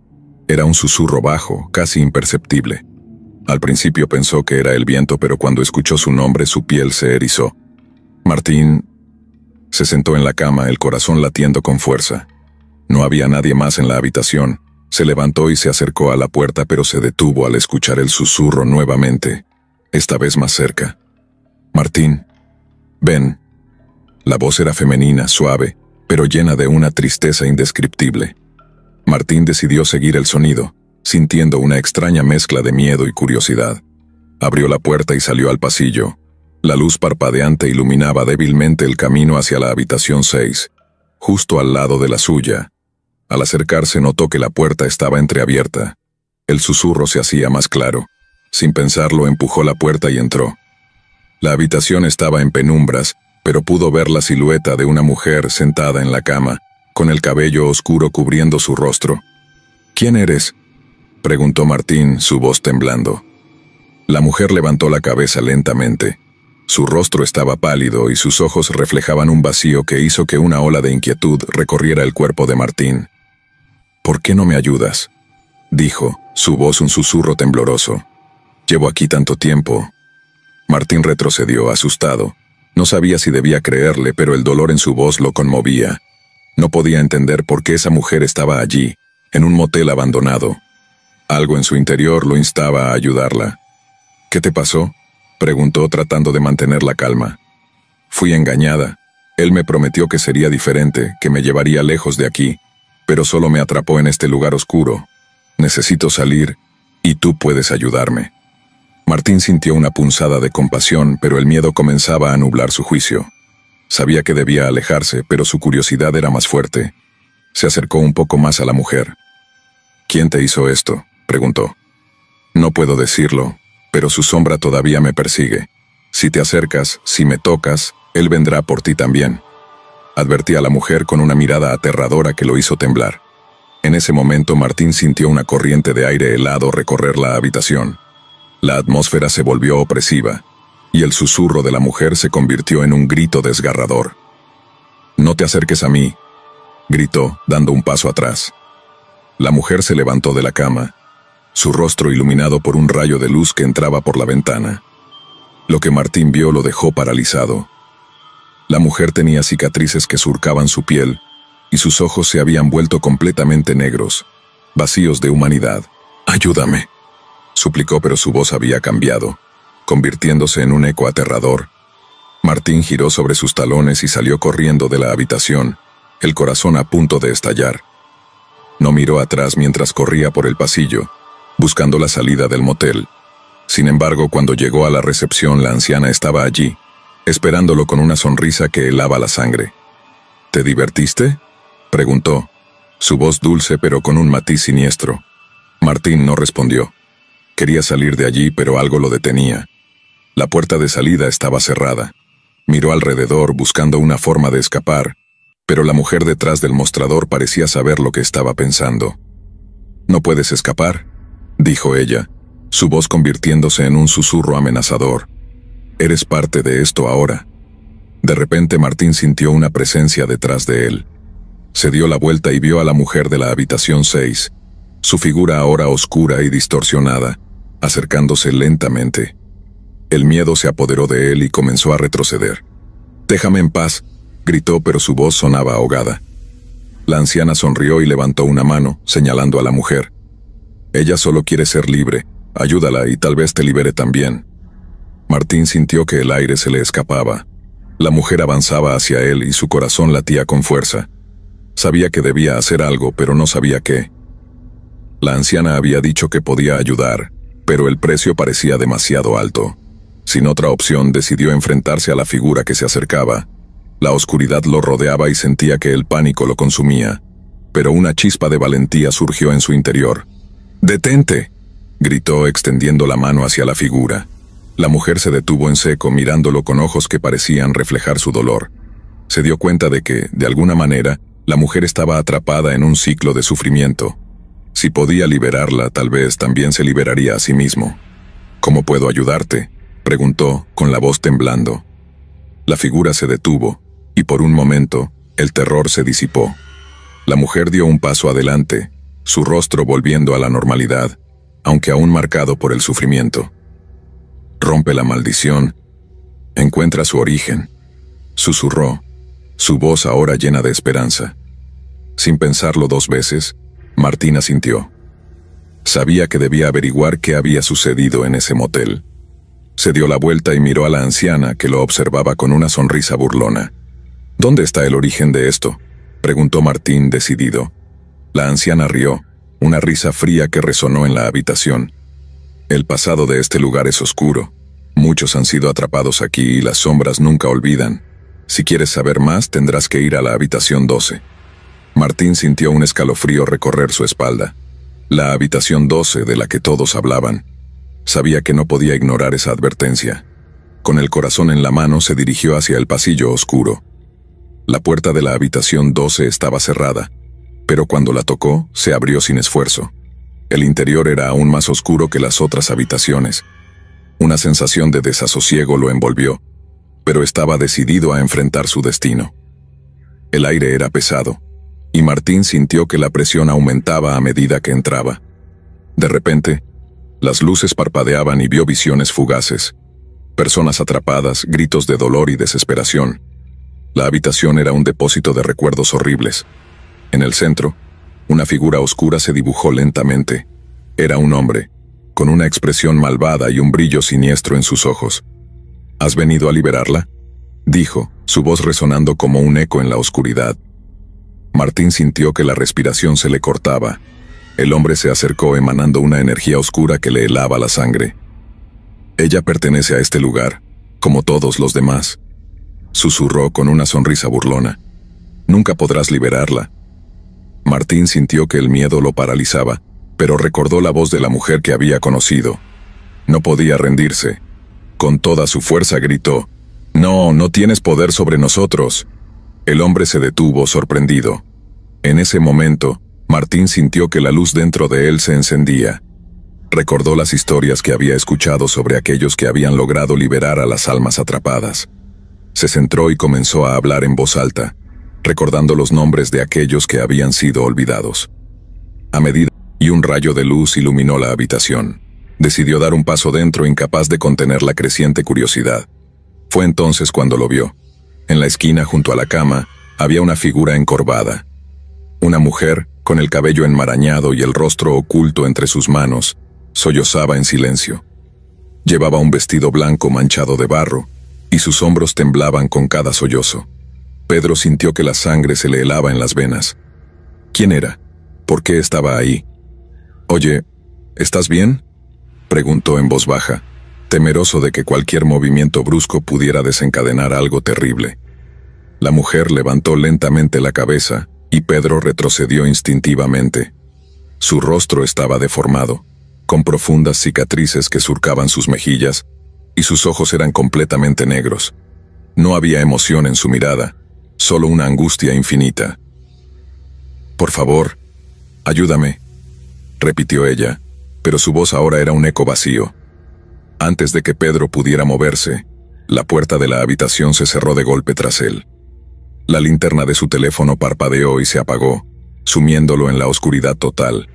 Era un susurro bajo, casi imperceptible. Al principio pensó que era el viento, pero cuando escuchó su nombre su piel se erizó. Martín se sentó en la cama, el corazón latiendo con fuerza. No había nadie más en la habitación. Se levantó y se acercó a la puerta, pero se detuvo al escuchar el susurro nuevamente, esta vez más cerca. «Martín, ven». La voz era femenina, suave, pero llena de una tristeza indescriptible. Martín decidió seguir el sonido, sintiendo una extraña mezcla de miedo y curiosidad. Abrió la puerta y salió al pasillo. La luz parpadeante iluminaba débilmente el camino hacia la habitación 6, justo al lado de la suya. Al acercarse notó que la puerta estaba entreabierta. El susurro se hacía más claro. Sin pensarlo, empujó la puerta y entró. La habitación estaba en penumbras, pero pudo ver la silueta de una mujer sentada en la cama, con el cabello oscuro cubriendo su rostro. «¿Quién eres?», preguntó Martín, su voz temblando. La mujer levantó la cabeza lentamente. Su rostro estaba pálido y sus ojos reflejaban un vacío que hizo que una ola de inquietud recorriera el cuerpo de Martín. «¿Por qué no me ayudas?», dijo, su voz un susurro tembloroso. «Llevo aquí tanto tiempo». Martín retrocedió, asustado. No sabía si debía creerle, pero el dolor en su voz lo conmovía. No podía entender por qué esa mujer estaba allí, en un motel abandonado. Algo en su interior lo instaba a ayudarla. «¿Qué te pasó?», preguntó tratando de mantener la calma. «Fui engañada. Él me prometió que sería diferente, que me llevaría lejos de aquí, pero solo me atrapó en este lugar oscuro. Necesito salir, y tú puedes ayudarme». Martín sintió una punzada de compasión, pero el miedo comenzaba a nublar su juicio. Sabía que debía alejarse, pero su curiosidad era más fuerte. Se acercó un poco más a la mujer. «¿Quién te hizo esto?», preguntó. «No puedo decirlo, pero su sombra todavía me persigue. Si te acercas, si me tocas, él vendrá por ti también», advertí a la mujer con una mirada aterradora que lo hizo temblar. En ese momento Martín sintió una corriente de aire helado recorrer la habitación. La atmósfera se volvió opresiva, y el susurro de la mujer se convirtió en un grito desgarrador. «No te acerques a mí», gritó, dando un paso atrás. La mujer se levantó de la cama, su rostro iluminado por un rayo de luz que entraba por la ventana. Lo que Martín vio lo dejó paralizado. La mujer tenía cicatrices que surcaban su piel, y sus ojos se habían vuelto completamente negros, vacíos de humanidad. «Ayúdame», suplicó, pero su voz había cambiado. convirtiéndose en un eco aterrador. Martín giró sobre sus talones y salió corriendo de la habitación, el corazón a punto de estallar. No miró atrás mientras corría por el pasillo, buscando la salida del motel. Sin embargo, cuando llegó a la recepción, la anciana estaba allí, esperándolo con una sonrisa que helaba la sangre. ¿Te divertiste?, preguntó, su voz dulce pero con un matiz siniestro. Martín no respondió. Quería salir de allí, pero algo lo detenía. La puerta de salida estaba cerrada. Miró alrededor buscando una forma de escapar, pero la mujer detrás del mostrador parecía saber lo que estaba pensando. «No puedes escapar», dijo ella, su voz convirtiéndose en un susurro amenazador. «Eres parte de esto ahora». De repente Martín sintió una presencia detrás de él. Se dio la vuelta y vio a la mujer de la habitación 6, su figura ahora oscura y distorsionada, acercándose lentamente. El miedo se apoderó de él y comenzó a retroceder. «Déjame en paz», gritó, pero su voz sonaba ahogada. La anciana sonrió y levantó una mano, señalando a la mujer. «Ella solo quiere ser libre, ayúdala y tal vez te libere también». Martín sintió que el aire se le escapaba. La mujer avanzaba hacia él y su corazón latía con fuerza. Sabía que debía hacer algo, pero no sabía qué. La anciana había dicho que podía ayudar, pero el precio parecía demasiado alto. Sin otra opción, decidió enfrentarse a la figura que se acercaba. La oscuridad lo rodeaba y sentía que el pánico lo consumía, pero una chispa de valentía surgió en su interior. «¡Detente!», gritó extendiendo la mano hacia la figura. La mujer se detuvo en seco, mirándolo con ojos que parecían reflejar su dolor. Se dio cuenta de que, de alguna manera, la mujer estaba atrapada en un ciclo de sufrimiento. Si podía liberarla, tal vez también se liberaría a sí mismo. «¿Cómo puedo ayudarte?», preguntó, con la voz temblando. La figura se detuvo, y por un momento, el terror se disipó. La mujer dio un paso adelante, su rostro volviendo a la normalidad, aunque aún marcado por el sufrimiento. «Rompe la maldición. Encuentra su origen», susurró, su voz ahora llena de esperanza. Sin pensarlo 2 veces, Martín asintió. Sabía que debía averiguar qué había sucedido en ese motel. Se dio la vuelta y miró a la anciana, que lo observaba con una sonrisa burlona. «¿Dónde está el origen de esto?», preguntó Martín decidido. La anciana rió, una risa fría que resonó en la habitación. «El pasado de este lugar es oscuro. Muchos han sido atrapados aquí y las sombras nunca olvidan. Si quieres saber más, tendrás que ir a la habitación 12. Martín sintió un escalofrío recorrer su espalda. La habitación 12 de la que todos hablaban. Sabía que no podía ignorar esa advertencia. Con el corazón en la mano se dirigió hacia el pasillo oscuro. La puerta de la habitación 12 estaba cerrada, pero cuando la tocó, se abrió sin esfuerzo. El interior era aún más oscuro que las otras habitaciones. Una sensación de desasosiego lo envolvió, pero estaba decidido a enfrentar su destino. El aire era pesado, y Martín sintió que la presión aumentaba a medida que entraba. De repente, las luces parpadeaban y vio visiones fugaces. Personas atrapadas, gritos de dolor y desesperación. La habitación era un depósito de recuerdos horribles. En el centro, una figura oscura se dibujó lentamente. Era un hombre, con una expresión malvada y un brillo siniestro en sus ojos. «¿Has venido a liberarla?», dijo, su voz resonando como un eco en la oscuridad. Martín sintió que la respiración se le cortaba. El hombre se acercó emanando una energía oscura que le helaba la sangre. «Ella pertenece a este lugar, como todos los demás», susurró con una sonrisa burlona. «Nunca podrás liberarla». Martín sintió que el miedo lo paralizaba, pero recordó la voz de la mujer que había conocido. No podía rendirse. Con toda su fuerza gritó: «No, no tienes poder sobre nosotros». El hombre se detuvo, sorprendido. En ese momento, Martín sintió que la luz dentro de él se encendía. Recordó las historias que había escuchado sobre aquellos que habían logrado liberar a las almas atrapadas. Se centró y comenzó a hablar en voz alta, recordando los nombres de aquellos que habían sido olvidados. A medida que un rayo de luz iluminó la habitación, decidió dar un paso dentro, incapaz de contener la creciente curiosidad. Fue entonces cuando lo vio. En la esquina, junto a la cama, había una figura encorvada. Una mujer, con el cabello enmarañado y el rostro oculto entre sus manos, sollozaba en silencio. Llevaba un vestido blanco manchado de barro, y sus hombros temblaban con cada sollozo. Pedro sintió que la sangre se le helaba en las venas. ¿Quién era? ¿Por qué estaba ahí? «Oye, ¿estás bien?», preguntó en voz baja, temeroso de que cualquier movimiento brusco pudiera desencadenar algo terrible. La mujer levantó lentamente la cabeza, y Pedro retrocedió instintivamente. Su rostro estaba deformado, con profundas cicatrices que surcaban sus mejillas, y sus ojos eran completamente negros. No había emoción en su mirada, solo una angustia infinita. «Por favor, ayúdame», repitió ella, pero su voz ahora era un eco vacío. Antes de que Pedro pudiera moverse, la puerta de la habitación se cerró de golpe tras él. La linterna de su teléfono parpadeó y se apagó, sumiéndolo en la oscuridad total.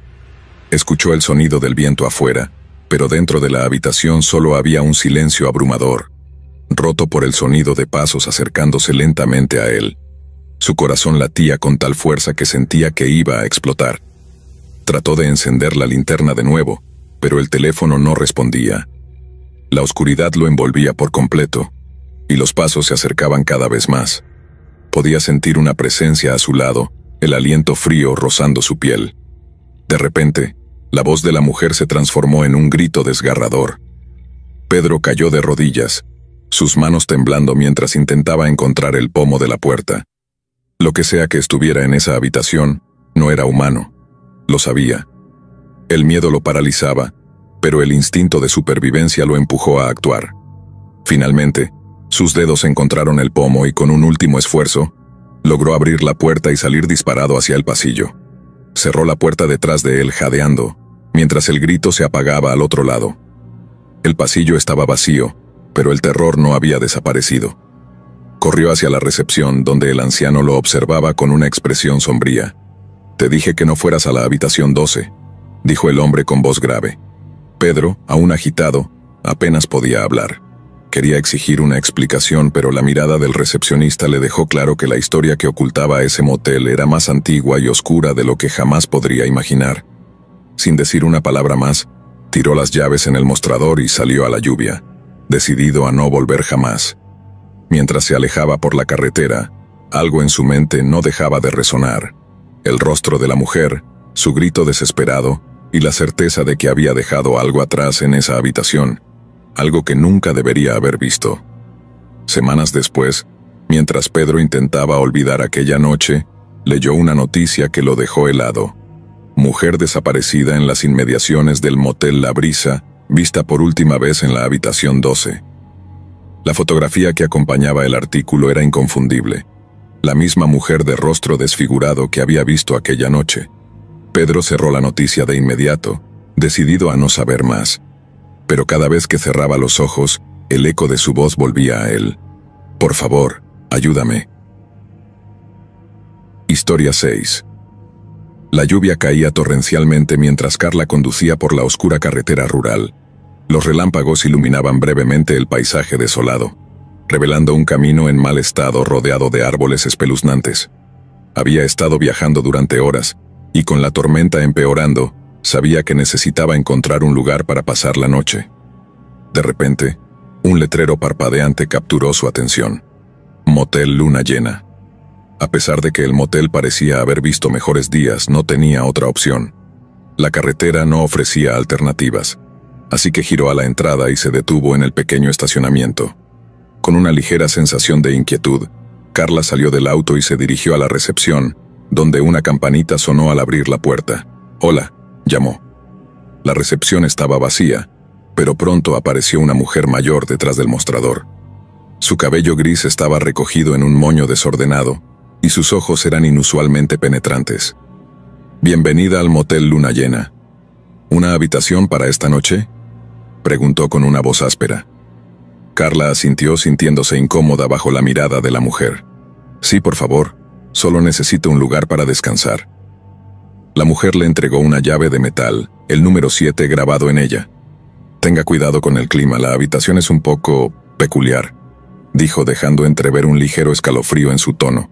Escuchó el sonido del viento afuera, pero dentro de la habitación solo había un silencio abrumador, roto por el sonido de pasos acercándose lentamente a él. Su corazón latía con tal fuerza que sentía que iba a explotar. Trató de encender la linterna de nuevo, pero el teléfono no respondía. La oscuridad lo envolvía por completo, y los pasos se acercaban cada vez más. Podía sentir una presencia a su lado, el aliento frío rozando su piel. De repente, la voz de la mujer se transformó en un grito desgarrador. Pedro cayó de rodillas, sus manos temblando mientras intentaba encontrar el pomo de la puerta. Lo que sea que estuviera en esa habitación, no era humano. Lo sabía. El miedo lo paralizaba, pero el instinto de supervivencia lo empujó a actuar. Finalmente, sus dedos encontraron el pomo y con un último esfuerzo, logró abrir la puerta y salir disparado hacia el pasillo. Cerró la puerta detrás de él jadeando, mientras el grito se apagaba al otro lado. El pasillo estaba vacío, pero el terror no había desaparecido. Corrió hacia la recepción, donde el anciano lo observaba con una expresión sombría. «Te dije que no fueras a la habitación 12», dijo el hombre con voz grave. Pedro, aún agitado, apenas podía hablar. Quería exigir una explicación, pero la mirada del recepcionista le dejó claro que la historia que ocultaba ese motel era más antigua y oscura de lo que jamás podría imaginar. Sin decir una palabra más, tiró las llaves en el mostrador y salió a la lluvia, decidido a no volver jamás. Mientras se alejaba por la carretera, algo en su mente no dejaba de resonar. El rostro de la mujer, su grito desesperado y la certeza de que había dejado algo atrás en esa habitación, algo que nunca debería haber visto. Semanas después, mientras Pedro intentaba olvidar aquella noche, leyó una noticia que lo dejó helado. Mujer desaparecida en las inmediaciones del motel La Brisa, vista por última vez en la habitación 12. La fotografía que acompañaba el artículo era inconfundible. La misma mujer de rostro desfigurado que había visto aquella noche. Pedro cerró la noticia de inmediato, decidido a no saber más. Pero cada vez que cerraba los ojos, el eco de su voz volvía a él. «Por favor, ayúdame». Historia 6. La lluvia caía torrencialmente mientras Carla conducía por la oscura carretera rural. Los relámpagos iluminaban brevemente el paisaje desolado, revelando un camino en mal estado rodeado de árboles espeluznantes. Había estado viajando durante horas, y con la tormenta empeorando, sabía que necesitaba encontrar un lugar para pasar la noche. De repente, un letrero parpadeante capturó su atención. Motel Luna Llena. A pesar de que el motel parecía haber visto mejores días, no tenía otra opción. La carretera no ofrecía alternativas, así que giró a la entrada y se detuvo en el pequeño estacionamiento. Con una ligera sensación de inquietud, Carla salió del auto y se dirigió a la recepción, donde una campanita sonó al abrir la puerta. «Hola», llamó. La recepción estaba vacía, pero pronto apareció una mujer mayor detrás del mostrador. Su cabello gris estaba recogido en un moño desordenado, y sus ojos eran inusualmente penetrantes. «Bienvenida al motel Luna Llena. ¿Una habitación para esta noche?», preguntó con una voz áspera. Carla asintió sintiéndose incómoda bajo la mirada de la mujer. «Sí, por favor, solo necesito un lugar para descansar». La mujer le entregó una llave de metal, el número 7 grabado en ella. «Tenga cuidado con el clima, la habitación es un poco peculiar», dijo dejando entrever un ligero escalofrío en su tono.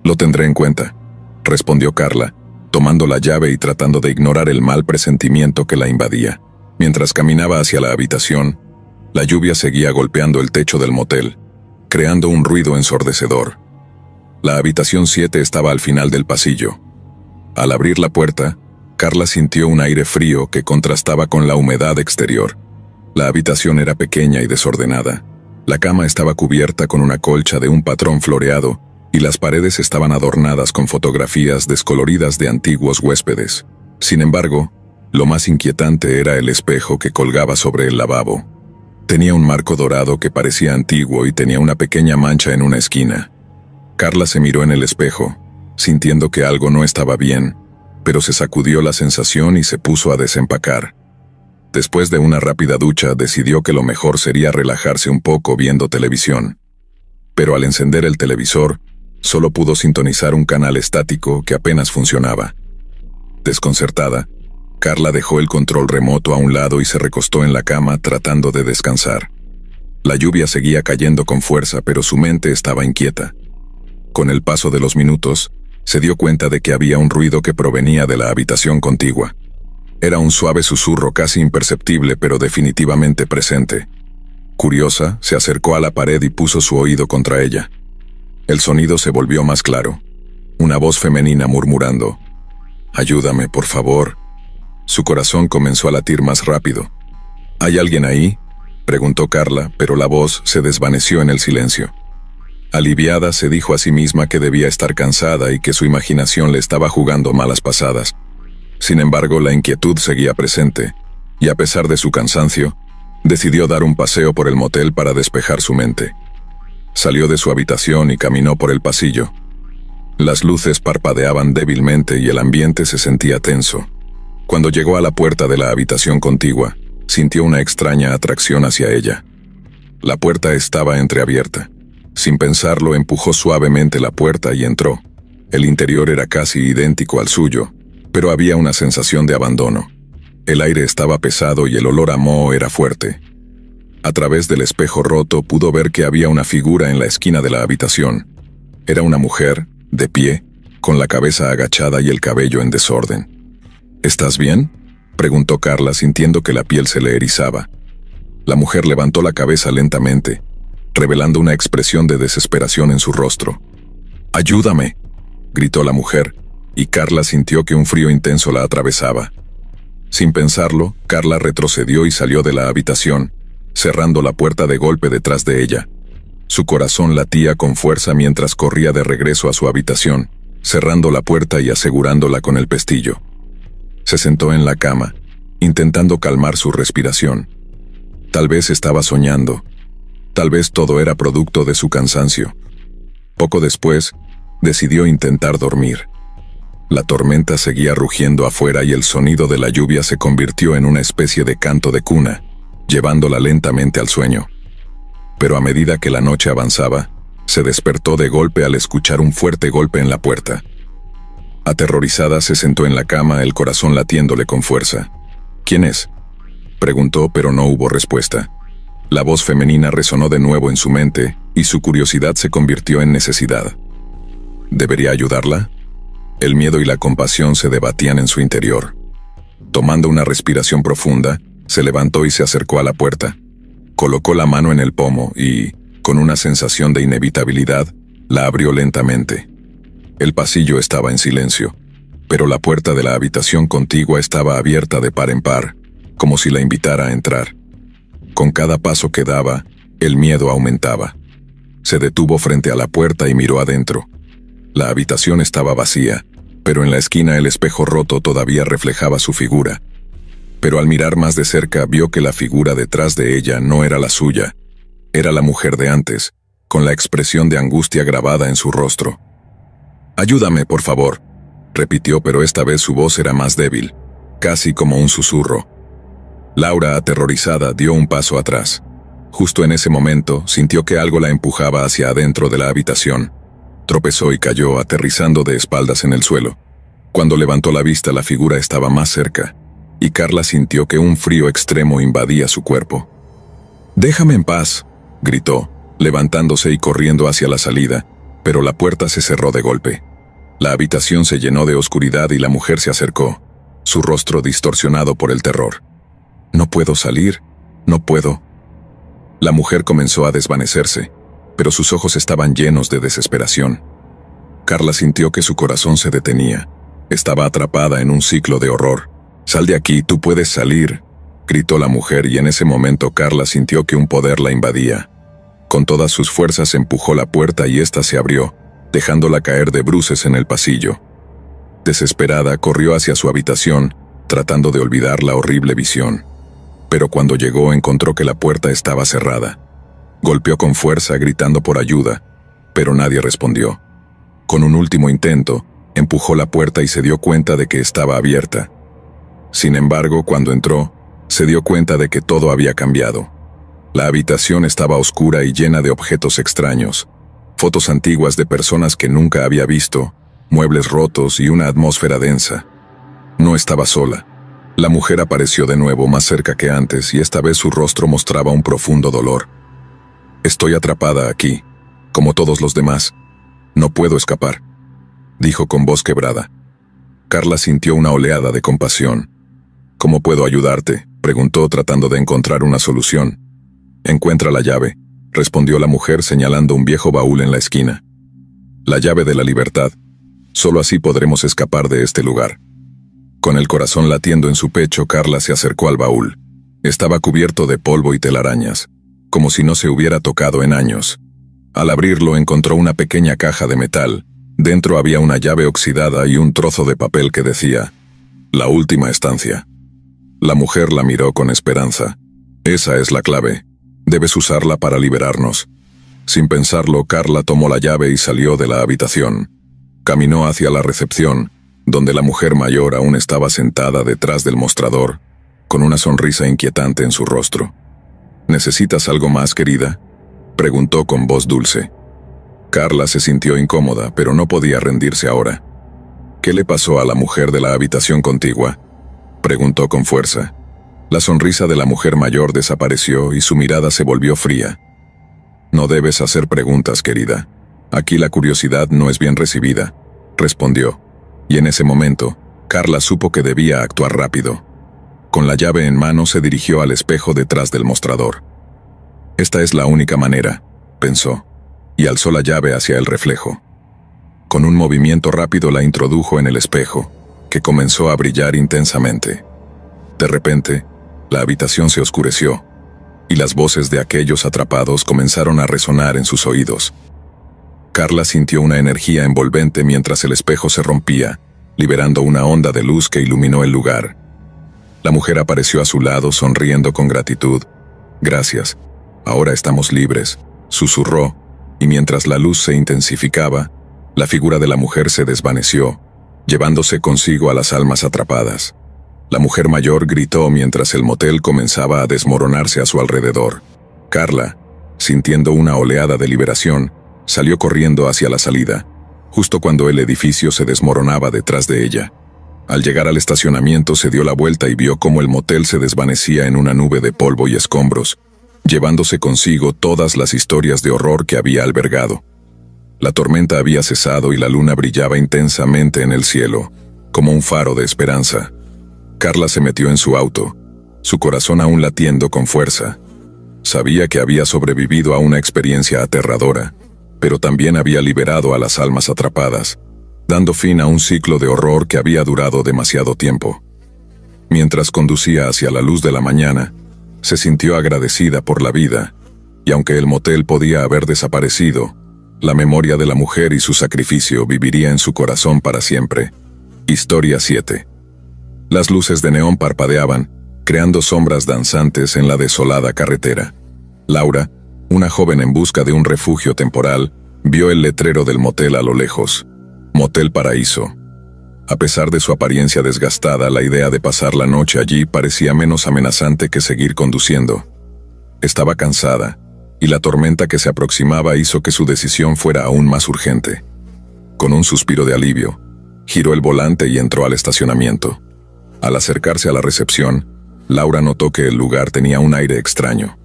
«Lo tendré en cuenta», respondió Carla, tomando la llave y tratando de ignorar el mal presentimiento que la invadía. Mientras caminaba hacia la habitación, La lluvia seguía golpeando el techo del motel, creando un ruido ensordecedor. La habitación 7 estaba al final del pasillo. Al abrir la puerta, Carla sintió un aire frío que contrastaba con la humedad exterior. La habitación era pequeña y desordenada. La cama estaba cubierta con una colcha de un patrón floreado y las paredes estaban adornadas con fotografías descoloridas de antiguos huéspedes. Sin embargo, lo más inquietante era el espejo que colgaba sobre el lavabo. Tenía un marco dorado que parecía antiguo y tenía una pequeña mancha en una esquina. Carla se miró en el espejo, sintiendo que algo no estaba bien, pero se sacudió la sensación y se puso a desempacar. Después de una rápida ducha, decidió que lo mejor sería relajarse un poco viendo televisión. Pero al encender el televisor, solo pudo sintonizar un canal estático que apenas funcionaba. Desconcertada, Carla dejó el control remoto a un lado y se recostó en la cama tratando de descansar. La lluvia seguía cayendo con fuerza, pero su mente estaba inquieta. Con el paso de los minutos, se dio cuenta de que había un ruido que provenía de la habitación contigua. Era un suave susurro casi imperceptible, pero definitivamente presente. Curiosa, se acercó a la pared y puso su oído contra ella. El sonido se volvió más claro. Una voz femenina murmurando: «Ayúdame, por favor». Su corazón comenzó a latir más rápido. «¿Hay alguien ahí?», preguntó Carla, pero la voz se desvaneció en el silencio. Aliviada, se dijo a sí misma que debía estar cansada y que su imaginación le estaba jugando malas pasadas. Sin embargo, la inquietud seguía presente, y a pesar de su cansancio, decidió dar un paseo por el motel para despejar su mente. Salió de su habitación y caminó por el pasillo. Las luces parpadeaban débilmente y el ambiente se sentía tenso. Cuando llegó a la puerta de la habitación contigua, sintió una extraña atracción hacia ella. La puerta estaba entreabierta. Sin pensarlo, empujó suavemente la puerta y entró. El interior era casi idéntico al suyo, pero había una sensación de abandono. El aire estaba pesado y el olor a moho era fuerte. A través del espejo roto pudo ver que había una figura en la esquina de la habitación. Era una mujer, de pie, con la cabeza agachada y el cabello en desorden. «¿Estás bien?», preguntó Carla, sintiendo que la piel se le erizaba. La mujer levantó la cabeza lentamente, revelando una expresión de desesperación en su rostro. «¡Ayúdame!», gritó la mujer, y Carla sintió que un frío intenso la atravesaba. Sin pensarlo, Carla retrocedió y salió de la habitación, cerrando la puerta de golpe detrás de ella. Su corazón latía con fuerza mientras corría de regreso a su habitación, cerrando la puerta y asegurándola con el pestillo. Se sentó en la cama, intentando calmar su respiración. Tal vez estaba soñando. Tal vez todo era producto de su cansancio. Poco después, decidió intentar dormir. La tormenta seguía rugiendo afuera y el sonido de la lluvia se convirtió en una especie de canto de cuna, llevándola lentamente al sueño. Pero a medida que la noche avanzaba, se despertó de golpe al escuchar un fuerte golpe en la puerta. Aterrorizada, se sentó en la cama, el corazón latiéndole con fuerza. «¿Quién es?», preguntó, pero no hubo respuesta. La voz femenina resonó de nuevo en su mente, y su curiosidad se convirtió en necesidad. ¿Debería ayudarla? El miedo y la compasión se debatían en su interior. Tomando una respiración profunda, se levantó y se acercó a la puerta. Colocó la mano en el pomo y, con una sensación de inevitabilidad, la abrió lentamente. El pasillo estaba en silencio, pero la puerta de la habitación contigua estaba abierta de par en par, como si la invitara a entrar. Con cada paso que daba, el miedo aumentaba. Se detuvo frente a la puerta y miró adentro. La habitación estaba vacía, pero en la esquina el espejo roto todavía reflejaba su figura. Pero al mirar más de cerca vio que la figura detrás de ella no era la suya. Era la mujer de antes, con la expresión de angustia grabada en su rostro. «Ayúdame, por favor», repitió, pero esta vez su voz era más débil, casi como un susurro. Laura, aterrorizada, dio un paso atrás. Justo en ese momento, sintió que algo la empujaba hacia adentro de la habitación. Tropezó y cayó, aterrizando de espaldas en el suelo. Cuando levantó la vista, la figura estaba más cerca, y Carla sintió que un frío extremo invadía su cuerpo. «Déjame en paz», gritó, levantándose y corriendo hacia la salida, pero la puerta se cerró de golpe. La habitación se llenó de oscuridad y la mujer se acercó, su rostro distorsionado por el terror. «No puedo salir, no puedo». La mujer comenzó a desvanecerse, pero sus ojos estaban llenos de desesperación. Carla sintió que su corazón se detenía. Estaba atrapada en un ciclo de horror. «Sal de aquí, tú puedes salir», gritó la mujer, y en ese momento Carla sintió que un poder la invadía. Con todas sus fuerzas empujó la puerta y ésta se abrió, dejándola caer de bruces en el pasillo. Desesperada, corrió hacia su habitación, tratando de olvidar la horrible visión. Pero cuando llegó encontró que la puerta estaba cerrada. Golpeó con fuerza, gritando por ayuda, pero nadie respondió. Con un último intento, empujó la puerta y se dio cuenta de que estaba abierta. Sin embargo, cuando entró, se dio cuenta de que todo había cambiado. La habitación estaba oscura y llena de objetos extraños, fotos antiguas de personas que nunca había visto, muebles rotos y una atmósfera densa. No estaba sola. La mujer apareció de nuevo, más cerca que antes, y esta vez su rostro mostraba un profundo dolor. «Estoy atrapada aquí, como todos los demás. No puedo escapar», dijo con voz quebrada. Carla sintió una oleada de compasión. «¿Cómo puedo ayudarte?», preguntó, tratando de encontrar una solución. «Encuentra la llave», respondió la mujer señalando un viejo baúl en la esquina. «La llave de la libertad. Solo así podremos escapar de este lugar». Con el corazón latiendo en su pecho, Carla se acercó al baúl. Estaba cubierto de polvo y telarañas, como si no se hubiera tocado en años. Al abrirlo encontró una pequeña caja de metal. Dentro había una llave oxidada y un trozo de papel que decía: «La última estancia». La mujer la miró con esperanza. «Esa es la clave. Debes usarla para liberarnos». Sin pensarlo, Carla tomó la llave y salió de la habitación. Caminó hacia la recepción, donde la mujer mayor aún estaba sentada detrás del mostrador, con una sonrisa inquietante en su rostro. «¿Necesitas algo más, querida?», preguntó con voz dulce. Carla se sintió incómoda, pero no podía rendirse ahora. «¿Qué le pasó a la mujer de la habitación contigua?», preguntó con fuerza. La sonrisa de la mujer mayor desapareció y su mirada se volvió fría. «No debes hacer preguntas, querida. Aquí la curiosidad no es bien recibida», respondió. Y en ese momento, Carla supo que debía actuar rápido. Con la llave en mano se dirigió al espejo detrás del mostrador. «Esta es la única manera», pensó, y alzó la llave hacia el reflejo. Con un movimiento rápido la introdujo en el espejo, que comenzó a brillar intensamente. De repente, la habitación se oscureció, y las voces de aquellos atrapados comenzaron a resonar en sus oídos. Carla sintió una energía envolvente mientras el espejo se rompía, liberando una onda de luz que iluminó el lugar. La mujer apareció a su lado sonriendo con gratitud. «Gracias, ahora estamos libres», susurró, y mientras la luz se intensificaba, la figura de la mujer se desvaneció, llevándose consigo a las almas atrapadas. La mujer mayor gritó mientras el motel comenzaba a desmoronarse a su alrededor. Carla, sintiendo una oleada de liberación, salió corriendo hacia la salida, justo cuando el edificio se desmoronaba detrás de ella. Al llegar al estacionamiento se dio la vuelta y vio cómo el motel se desvanecía en una nube de polvo y escombros, llevándose consigo todas las historias de horror que había albergado. La tormenta había cesado y la luna brillaba intensamente en el cielo, como un faro de esperanza. Carla se metió en su auto, su corazón aún latiendo con fuerza. Sabía que había sobrevivido a una experiencia aterradora, pero también había liberado a las almas atrapadas, dando fin a un ciclo de horror que había durado demasiado tiempo. Mientras conducía hacia la luz de la mañana, se sintió agradecida por la vida, y aunque el motel podía haber desaparecido, la memoria de la mujer y su sacrificio viviría en su corazón para siempre. Historia 7. Las luces de neón parpadeaban, creando sombras danzantes en la desolada carretera. Laura, una joven en busca de un refugio temporal, vio el letrero del motel a lo lejos. Motel Paraíso. A pesar de su apariencia desgastada, la idea de pasar la noche allí parecía menos amenazante que seguir conduciendo. Estaba cansada, y la tormenta que se aproximaba hizo que su decisión fuera aún más urgente. Con un suspiro de alivio, giró el volante y entró al estacionamiento. Al acercarse a la recepción, Laura notó que el lugar tenía un aire extraño.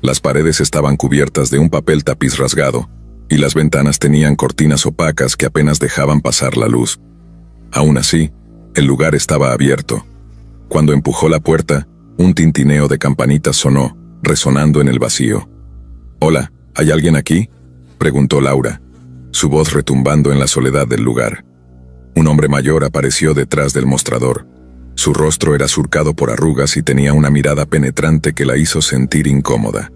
Las paredes estaban cubiertas de un papel tapiz rasgado, y las ventanas tenían cortinas opacas que apenas dejaban pasar la luz. Aún así, el lugar estaba abierto. Cuando empujó la puerta, un tintineo de campanitas sonó, resonando en el vacío. «Hola, ¿hay alguien aquí?», preguntó Laura, su voz retumbando en la soledad del lugar. Un hombre mayor apareció detrás del mostrador. Su rostro era surcado por arrugas y tenía una mirada penetrante que la hizo sentir incómoda.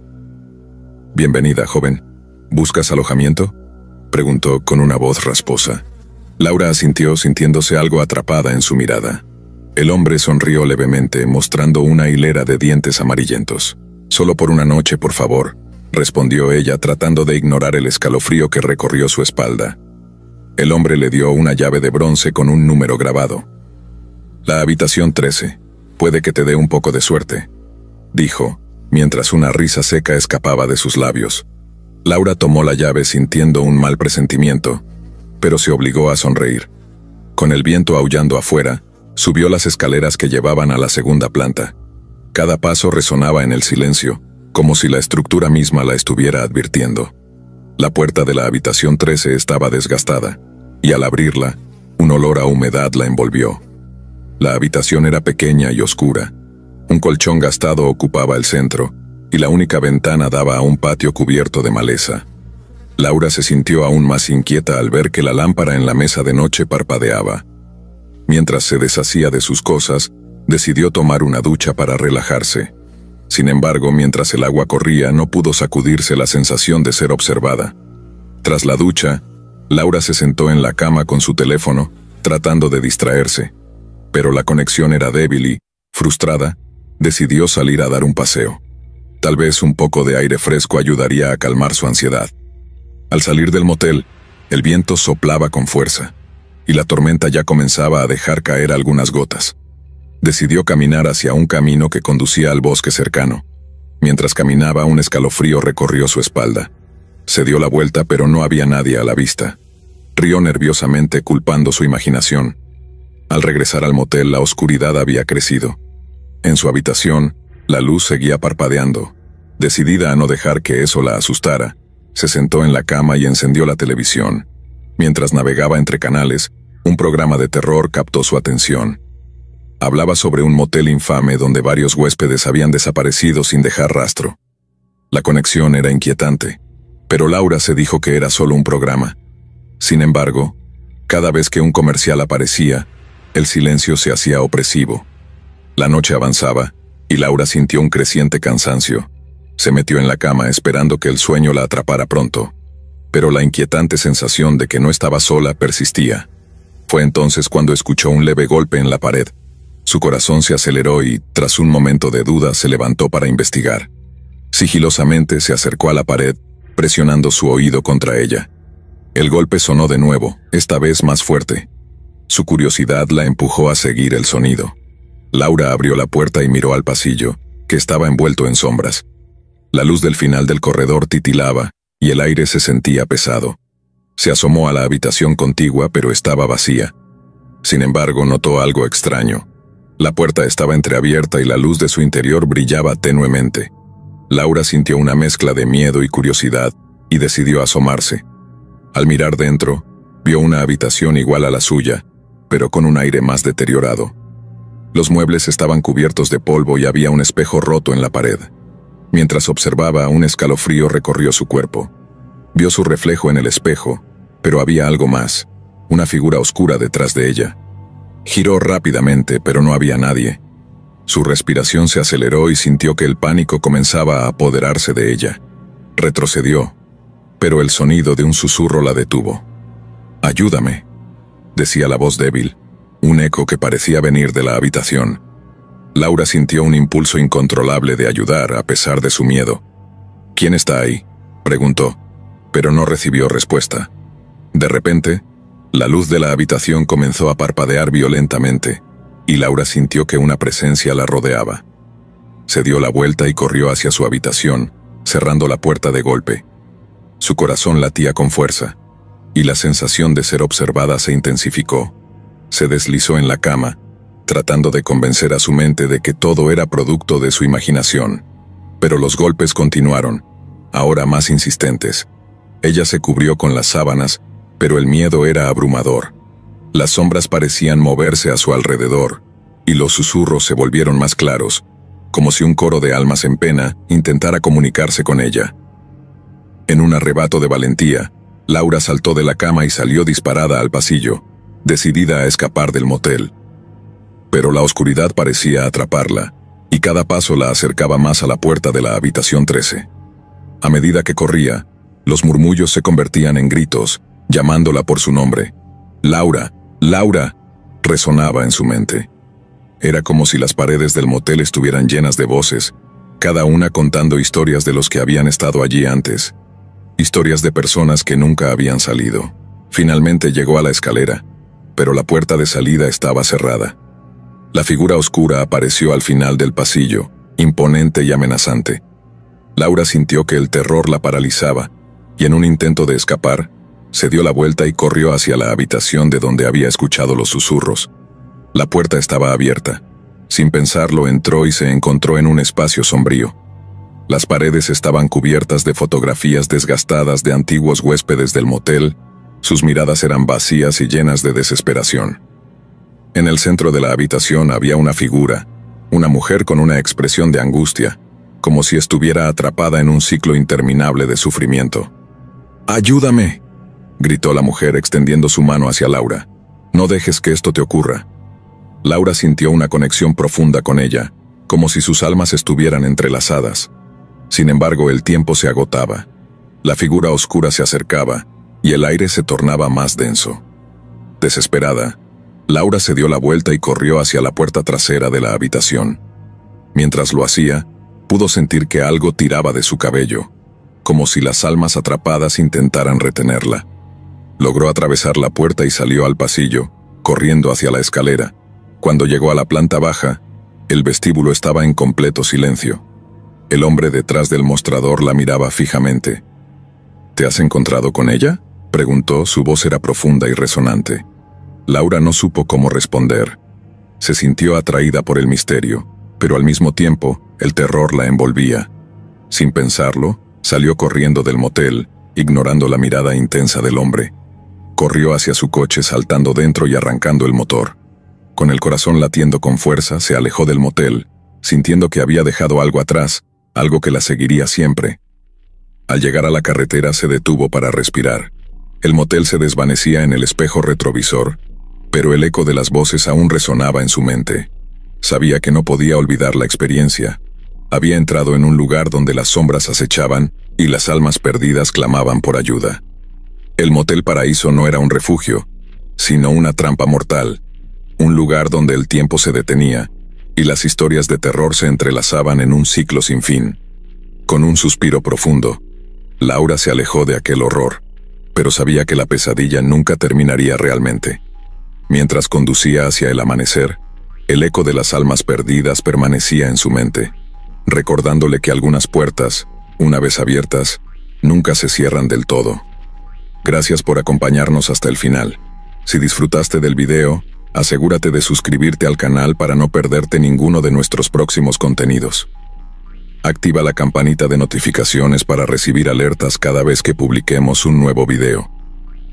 «Bienvenida, joven. ¿Buscas alojamiento?», preguntó con una voz rasposa. Laura asintió, sintiéndose algo atrapada en su mirada. El hombre sonrió levemente, mostrando una hilera de dientes amarillentos. «Solo por una noche, por favor», respondió ella, tratando de ignorar el escalofrío que recorrió su espalda. El hombre le dio una llave de bronce con un número grabado. «La habitación 13. Puede que te dé un poco de suerte», dijo, mientras una risa seca escapaba de sus labios. Laura tomó la llave sintiendo un mal presentimiento, pero se obligó a sonreír. Con el viento aullando afuera, subió las escaleras que llevaban a la segunda planta. Cada paso resonaba en el silencio, como si la estructura misma la estuviera advirtiendo. La puerta de la habitación 13 estaba desgastada, y al abrirla, un olor a humedad la envolvió. La habitación era pequeña y oscura. Un colchón gastado ocupaba el centro, y la única ventana daba a un patio cubierto de maleza. Laura se sintió aún más inquieta al ver que la lámpara en la mesa de noche parpadeaba. Mientras se deshacía de sus cosas, decidió tomar una ducha para relajarse. Sin embargo, mientras el agua corría, no pudo sacudirse la sensación de ser observada. Tras la ducha, Laura se sentó en la cama con su teléfono, tratando de distraerse. Pero la conexión era débil y, frustrada, decidió salir a dar un paseo. Tal vez un poco de aire fresco ayudaría a calmar su ansiedad. Al salir del motel, el viento soplaba con fuerza, y la tormenta ya comenzaba a dejar caer algunas gotas. Decidió caminar hacia un camino que conducía al bosque cercano. Mientras caminaba, un escalofrío recorrió su espalda. Se dio la vuelta, pero no había nadie a la vista. Rió nerviosamente, culpando su imaginación. Al regresar al motel, la oscuridad había crecido. En su habitación, la luz seguía parpadeando. Decidida a no dejar que eso la asustara, se sentó en la cama y encendió la televisión. Mientras navegaba entre canales, un programa de terror captó su atención. Hablaba sobre un motel infame donde varios huéspedes habían desaparecido sin dejar rastro. La conexión era inquietante, pero Laura se dijo que era solo un programa. Sin embargo, cada vez que un comercial aparecía, el silencio se hacía opresivo. La noche avanzaba, y Laura sintió un creciente cansancio. Se metió en la cama esperando que el sueño la atrapara pronto, pero la inquietante sensación de que no estaba sola persistía. Fue entonces cuando escuchó un leve golpe en la pared. Su corazón se aceleró y, tras un momento de duda, se levantó para investigar. Sigilosamente se acercó a la pared, presionando su oído contra ella. El golpe sonó de nuevo, esta vez más fuerte. Su curiosidad la empujó a seguir el sonido. Laura abrió la puerta y miró al pasillo, que estaba envuelto en sombras. La luz del final del corredor titilaba, y el aire se sentía pesado. Se asomó a la habitación contigua, pero estaba vacía. Sin embargo, notó algo extraño. La puerta estaba entreabierta y la luz de su interior brillaba tenuemente. Laura sintió una mezcla de miedo y curiosidad, y decidió asomarse. Al mirar dentro, vio una habitación igual a la suya, pero con un aire más deteriorado. Los muebles estaban cubiertos de polvo y había un espejo roto en la pared. Mientras observaba, un escalofrío recorrió su cuerpo. Vio su reflejo en el espejo, pero había algo más, una figura oscura detrás de ella. Giró rápidamente, pero no había nadie. Su respiración se aceleró y sintió que el pánico comenzaba a apoderarse de ella. Retrocedió, pero el sonido de un susurro la detuvo. «Ayúdame», decía la voz débil, un eco que parecía venir de la habitación. Laura sintió un impulso incontrolable de ayudar a pesar de su miedo. «¿Quién está ahí?», preguntó, pero no recibió respuesta. De repente, la luz de la habitación comenzó a parpadear violentamente, y Laura sintió que una presencia la rodeaba. Se dio la vuelta y corrió hacia su habitación, cerrando la puerta de golpe. Su corazón latía con fuerza, y la sensación de ser observada se intensificó. Se deslizó en la cama, tratando de convencer a su mente de que todo era producto de su imaginación. Pero los golpes continuaron, ahora más insistentes. Ella se cubrió con las sábanas, pero el miedo era abrumador. Las sombras parecían moverse a su alrededor, y los susurros se volvieron más claros, como si un coro de almas en pena intentara comunicarse con ella. En un arrebato de valentía, Laura saltó de la cama y salió disparada al pasillo, decidida a escapar del motel. Pero la oscuridad parecía atraparla, y cada paso la acercaba más a la puerta de la habitación 13. A medida que corría, los murmullos se convertían en gritos, llamándola por su nombre. «Laura, Laura», resonaba en su mente. Era como si las paredes del motel estuvieran llenas de voces, cada una contando historias de los que habían estado allí antes. Historias de personas que nunca habían salido. Finalmente llegó a la escalera, pero la puerta de salida estaba cerrada. La figura oscura apareció al final del pasillo, imponente y amenazante. Laura sintió que el terror la paralizaba, y en un intento de escapar, se dio la vuelta y corrió hacia la habitación de donde había escuchado los susurros. La puerta estaba abierta. Sin pensarlo, entró y se encontró en un espacio sombrío. Las paredes estaban cubiertas de fotografías desgastadas de antiguos huéspedes del motel. Sus miradas eran vacías y llenas de desesperación. En el centro de la habitación había una figura, una mujer con una expresión de angustia, como si estuviera atrapada en un ciclo interminable de sufrimiento. «¡Ayúdame!», gritó la mujer extendiendo su mano hacia Laura. «No dejes que esto te ocurra». Laura sintió una conexión profunda con ella, como si sus almas estuvieran entrelazadas. Sin embargo, el tiempo se agotaba. La figura oscura se acercaba, y el aire se tornaba más denso. Desesperada, Laura se dio la vuelta y corrió hacia la puerta trasera de la habitación. Mientras lo hacía, pudo sentir que algo tiraba de su cabello, como si las almas atrapadas intentaran retenerla. Logró atravesar la puerta y salió al pasillo, corriendo hacia la escalera. Cuando llegó a la planta baja, el vestíbulo estaba en completo silencio. El hombre detrás del mostrador la miraba fijamente. «¿Te has encontrado con ella?», preguntó, su voz era profunda y resonante. Laura no supo cómo responder. Se sintió atraída por el misterio, pero al mismo tiempo, el terror la envolvía. Sin pensarlo, salió corriendo del motel, ignorando la mirada intensa del hombre. Corrió hacia su coche saltando dentro y arrancando el motor. Con el corazón latiendo con fuerza, se alejó del motel, sintiendo que había dejado algo atrás, algo que la seguiría siempre. Al llegar a la carretera se detuvo para respirar. El motel se desvanecía en el espejo retrovisor, pero el eco de las voces aún resonaba en su mente. Sabía que no podía olvidar la experiencia. Había entrado en un lugar donde las sombras acechaban y las almas perdidas clamaban por ayuda. El Motel Paraíso no era un refugio, sino una trampa mortal, un lugar donde el tiempo se detenía y las historias de terror se entrelazaban en un ciclo sin fin. Con un suspiro profundo, Laura se alejó de aquel horror, pero sabía que la pesadilla nunca terminaría realmente. Mientras conducía hacia el amanecer, el eco de las almas perdidas permanecía en su mente, recordándole que algunas puertas, una vez abiertas, nunca se cierran del todo. Gracias por acompañarnos hasta el final. Si disfrutaste del video, asegúrate de suscribirte al canal para no perderte ninguno de nuestros próximos contenidos. Activa la campanita de notificaciones para recibir alertas cada vez que publiquemos un nuevo video.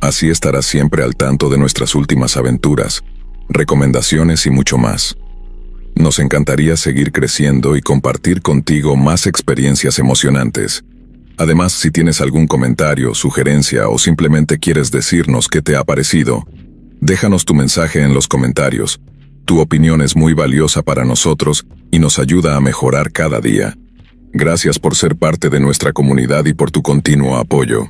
Así estarás siempre al tanto de nuestras últimas aventuras, recomendaciones y mucho más. Nos encantaría seguir creciendo y compartir contigo más experiencias emocionantes. Además, si tienes algún comentario, sugerencia o simplemente quieres decirnos qué te ha parecido, déjanos tu mensaje en los comentarios. Tu opinión es muy valiosa para nosotros y nos ayuda a mejorar cada día. Gracias por ser parte de nuestra comunidad y por tu continuo apoyo.